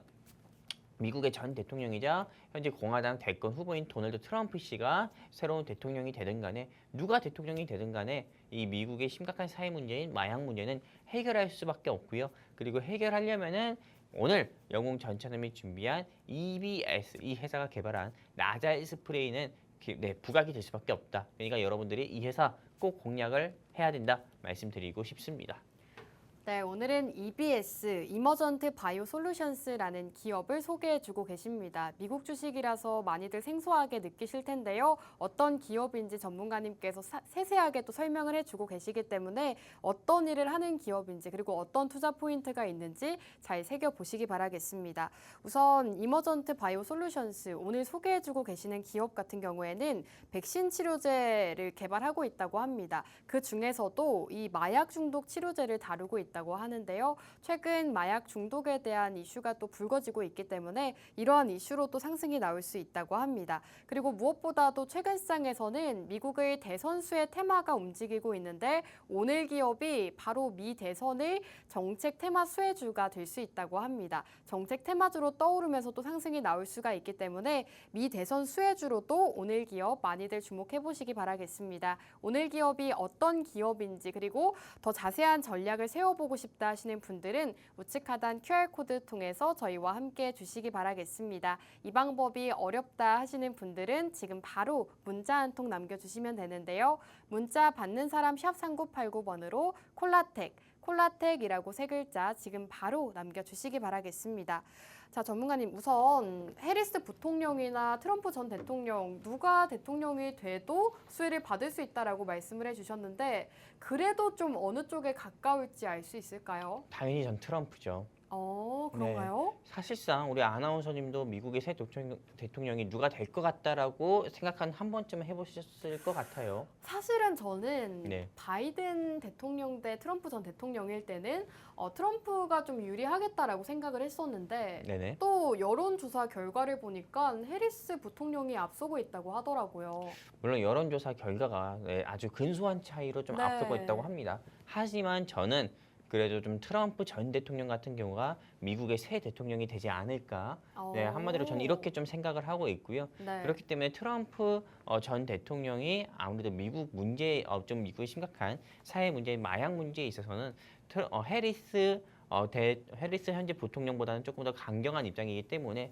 미국의 전 대통령이자 현재 공화당 대권 후보인 도널드 트럼프 씨가 새로운 대통령이 되든 간에 누가 대통령이 되든 간에 이 미국의 심각한 사회 문제인 마약 문제는 해결할 수밖에 없고요. 그리고 해결하려면은 오늘 영웅 전찬음이 준비한 EBS 이 회사가 개발한 나잘 스프레이는 부각이 될 수밖에 없다. 그러니까 여러분들이 이 회사 꼭 공략을 해야 된다 말씀드리고 싶습니다. 네, 오늘은 EBS, 이머전트 바이오 솔루션스라는 기업을 소개해주고 계십니다. 미국 주식이라서 많이들 생소하게 느끼실 텐데요. 어떤 기업인지 전문가님께서 세세하게 또 설명을 해주고 계시기 때문에 어떤 일을 하는 기업인지 그리고 어떤 투자 포인트가 있는지 잘 새겨보시기 바라겠습니다. 우선 이머전트 바이오 솔루션스, 오늘 소개해주고 계시는 기업 같은 경우에는 백신 치료제를 개발하고 있다고 합니다. 그 중에서도 이 마약 중독 치료제를 다루고 있다고 하는데요. 최근 마약 중독에 대한 이슈가 또 불거지고 있기 때문에 이러한 이슈로 또 상승이 나올 수 있다고 합니다. 그리고 무엇보다도 최근 시장에서는 미국의 대선 수의 테마가 움직이고 있는데 오늘 기업이 바로 미 대선의 정책 테마 수혜주가 될 수 있다고 합니다. 정책 테마주로 떠오르면서 또 상승이 나올 수가 있기 때문에 미 대선 수혜주로도 오늘 기업 많이들 주목해 보시기 바라겠습니다. 오늘 기업이 어떤 기업인지 그리고 더 자세한 전략을 세워보고 싶다 하시는 분들은 우측 하단 QR코드 통해서 저희와 함께 주시기 바라겠습니다. 이 방법이 어렵다 하시는 분들은 지금 바로 문자 한 통 남겨주시면 되는데요. 문자 받는 사람 샵 3989번으로 콜라텍이라고 세 글자 지금 바로 남겨주시기 바라겠습니다. 자, 전문가님 우선 해리스 부통령이나 트럼프 전 대통령 누가 대통령이 돼도 수혜를 받을 수 있다라고 말씀을 해주셨는데 그래도 좀 어느 쪽에 가까울지 알 수 있을까요? 당연히 전 트럼프죠. 그런가요? 사실상 우리 아나운서님도 미국의 새 대통령이 누가 될 것 같다라고 생각한 한 번쯤은 해보셨을 것 같아요. 사실은 저는 네. 바이든 대통령 대 트럼프 전 대통령일 때는 트럼프가 좀 유리하겠다라고 생각을 했었는데 네네. 또 여론조사 결과를 보니까 해리스 부통령이 앞서고 있다고 하더라고요. 물론 여론조사 결과가 아주 근소한 차이로 좀 네. 앞서고 있다고 합니다. 하지만 저는 그래도 좀 트럼프 전 대통령 같은 경우가 미국의 새 대통령이 되지 않을까. 네, 한마디로 저는 이렇게 좀 생각을 하고 있고요. 네. 그렇기 때문에 트럼프 전 대통령이 아무래도 미국 문제, 좀 미국의 심각한 사회 문제인 마약 문제에 있어서는 해리스 현재 부통령보다는 조금 더 강경한 입장이기 때문에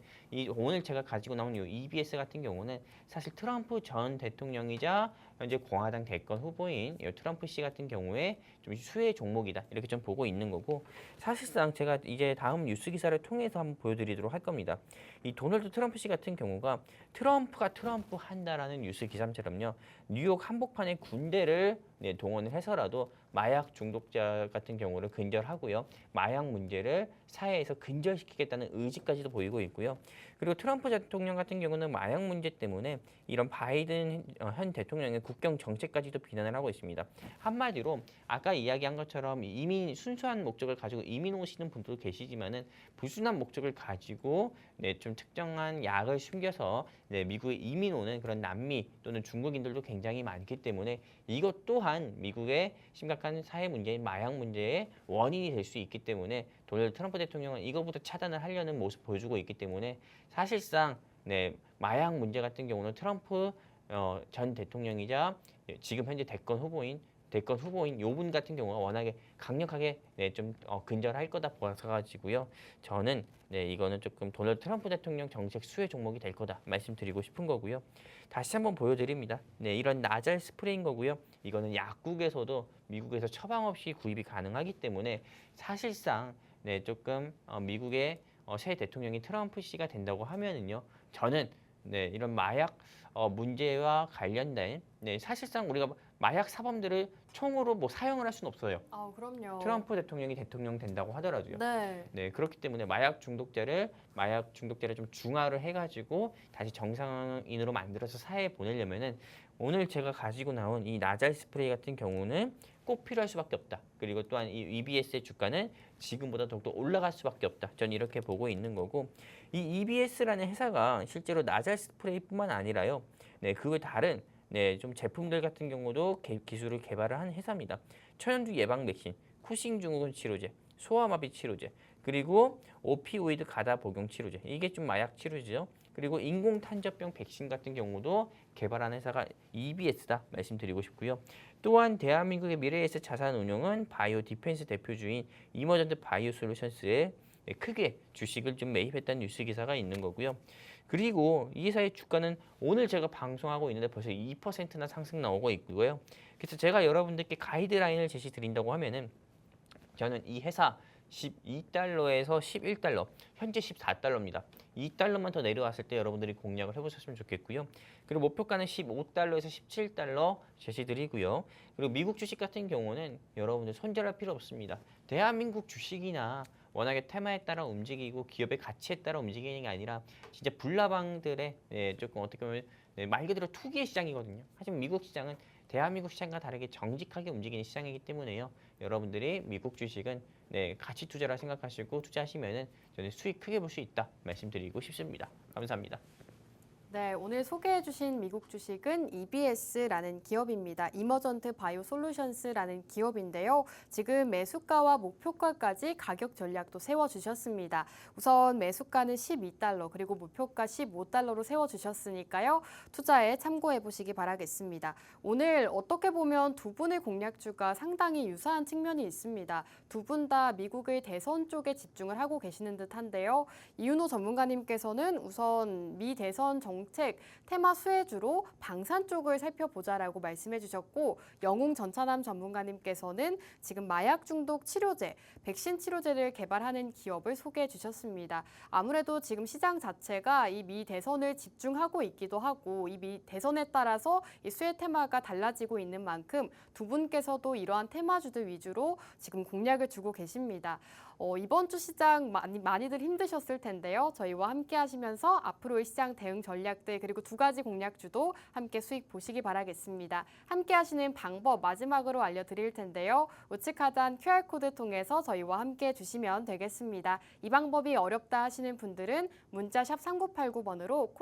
오늘 제가 가지고 나온 이 EBS 같은 경우는 사실 트럼프 전 대통령이자 현재 공화당 대권 후보인 이 트럼프 씨 같은 경우에 좀 수혜 종목이다 이렇게 좀 보고 있는 거고 사실상 제가 이제 다음 뉴스 기사를 통해서 한번 보여드리도록 할 겁니다. 이 도널드 트럼프 씨 같은 경우가 트럼프가 트럼프 한다라는 뉴스 기사처럼요 뉴욕 한복판에 군대를 동원을 해서라도 마약 중독자 같은 경우를 근절하고요. 마약 문제를 사회에서 근절시키겠다는 의지까지도 보이고 있고요. 그리고 트럼프 대통령 같은 경우는 마약 문제 때문에 이런 바이든 현 대통령의 국경 정책까지도 비난을 하고 있습니다. 한마디로 아까 이야기한 것처럼 이민 순수한 목적을 가지고 이민 오시는 분들도 계시지만은 불순한 목적을 가지고 좀 특정한 약을 숨겨서 미국에 이민 오는 그런 남미 또는 중국인들도 굉장히 많기 때문에 이것 또한 미국의 심각한 사회 문제인 마약 문제의 원인이 될 수 있기 때문에 도널드 트럼프 대통령은 이거부터 차단을 하려는 모습 보여주고 있기 때문에 사실상 마약 문제 같은 경우는 트럼프 전 대통령이자 지금 현재 대권 후보인 요분 같은 경우가 워낙에 강력하게 좀 근절할 거다 보아가지고요. 저는 이거는 조금 도널드 트럼프 대통령 정책 수혜 종목이 될 거다 말씀드리고 싶은 거고요. 다시 한번 보여드립니다. 이런 나잘 스프레이인 거고요. 이거는 약국에서도 미국에서 처방 없이 구입이 가능하기 때문에 사실상 조금 미국의 새 대통령이 트럼프 씨가 된다고 하면은요. 저는 이런 마약 문제와 관련된 사실상 우리가 마약 사범들을 총으로 뭐 사용을 할 수는 없어요. 그럼요. 트럼프 대통령이 대통령 된다고 하더라도요. 네. 그렇기 때문에 마약 중독자를 좀 중화를 해가지고 다시 정상인으로 만들어서 사회에 보내려면은 오늘 제가 가지고 나온 이 나잘 스프레이 같은 경우는 꼭 필요할 수밖에 없다. 그리고 또한 이 EBS의 주가는 지금보다 더욱더 올라갈 수밖에 없다. 저는 이렇게 보고 있는 거고 이 EBS라는 회사가 실제로 나잘 스프레이뿐만 아니라요. 그 다른 좀 제품들 같은 경우도 기술을 개발을 한 회사입니다. 천연두 예방 백신, 쿠싱 증후군 치료제, 소아마비 치료제, 그리고 오피오이드 가다 복용 치료제. 이게 좀 마약 치료제죠. 그리고 인공탄저병 백신 같은 경우도 개발한 회사가 EBS다 말씀드리고 싶고요. 또한 대한민국의 미래에셋 자산운용은 바이오 디펜스 대표주인 이머전트 바이오 솔루션스에 크게 주식을 좀 매입했다는 뉴스 기사가 있는 거고요. 그리고 이 회사의 주가는 오늘 제가 방송하고 있는데 벌써 2%나 상승 나오고 있고요. 그래서 제가 여러분들께 가이드라인을 제시 드린다고 하면은 저는 이 회사 12달러에서 11달러, 현재 14달러입니다. 2달러만 더 내려왔을 때 여러분들이 공략을 해보셨으면 좋겠고요. 그리고 목표가는 15달러에서 17달러 제시드리고요. 그리고 미국 주식 같은 경우는 여러분들 손절할 필요 없습니다. 대한민국 주식이나 워낙에 테마에 따라 움직이고 기업의 가치에 따라 움직이는 게 아니라 진짜 불나방들의 조금 어떻게 보면 말 그대로 투기의 시장이거든요. 하지만 미국 시장은 대한민국 시장과 다르게 정직하게 움직이는 시장이기 때문에요. 여러분들이 미국 주식은 가치 투자라 생각하시고 투자하시면은 저는 수익 크게 볼 수 있다 말씀드리고 싶습니다. 감사합니다. 네, 오늘 소개해 주신 미국 주식은 EBS라는 기업입니다. 이머전트 바이오 솔루션스라는 기업인데요. 지금 매수가와 목표가까지 가격 전략도 세워주셨습니다. 우선 매수가는 12달러 그리고 목표가 15달러로 세워주셨으니까요. 투자에 참고해 보시기 바라겠습니다. 오늘 어떻게 보면 두 분의 공략주가 상당히 유사한 측면이 있습니다. 두 분 다 미국의 대선 쪽에 집중을 하고 계시는 듯한데요. 이윤호 전문가님께서는 우선 미 대선 정책 테마 수혜주로 방산 쪽을 살펴보자라고 말씀해 주셨고 영웅 전찬남 전문가님께서는 지금 마약 중독 치료제, 백신 치료제를 개발하는 기업을 소개해 주셨습니다. 아무래도 지금 시장 자체가 이 미 대선을 집중하고 있기도 하고 이 미 대선에 따라서 이 수혜 테마가 달라지고 있는 만큼 두 분께서도 이러한 테마주들 위주로 지금 공략을 주고 계십니다. 이번 주 시장 많이들 힘드셨을 텐데요. 저희와 함께 하시면서 앞으로의 시장 대응 전략들 그리고 두 가지 공략주도 함께 수익 보시기 바라겠습니다. 함께 하시는 방법 마지막으로 알려드릴 텐데요. 우측 하단 QR코드 통해서 저희와 함께 해주시면 되겠습니다. 이 방법이 어렵다 하시는 분들은 문자 샵 3989번으로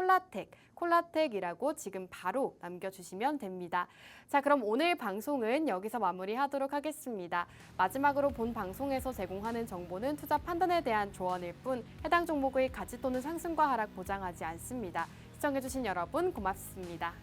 콜라텍이라고 지금 바로 남겨주시면 됩니다. 자, 그럼 오늘 방송은 여기서 마무리하도록 하겠습니다. 마지막으로 본 방송에서 제공하는 정보는 투자 판단에 대한 조언일 뿐 해당 종목의 가치 또는 상승과 하락 보장하지 않습니다. 시청해주신 여러분 고맙습니다.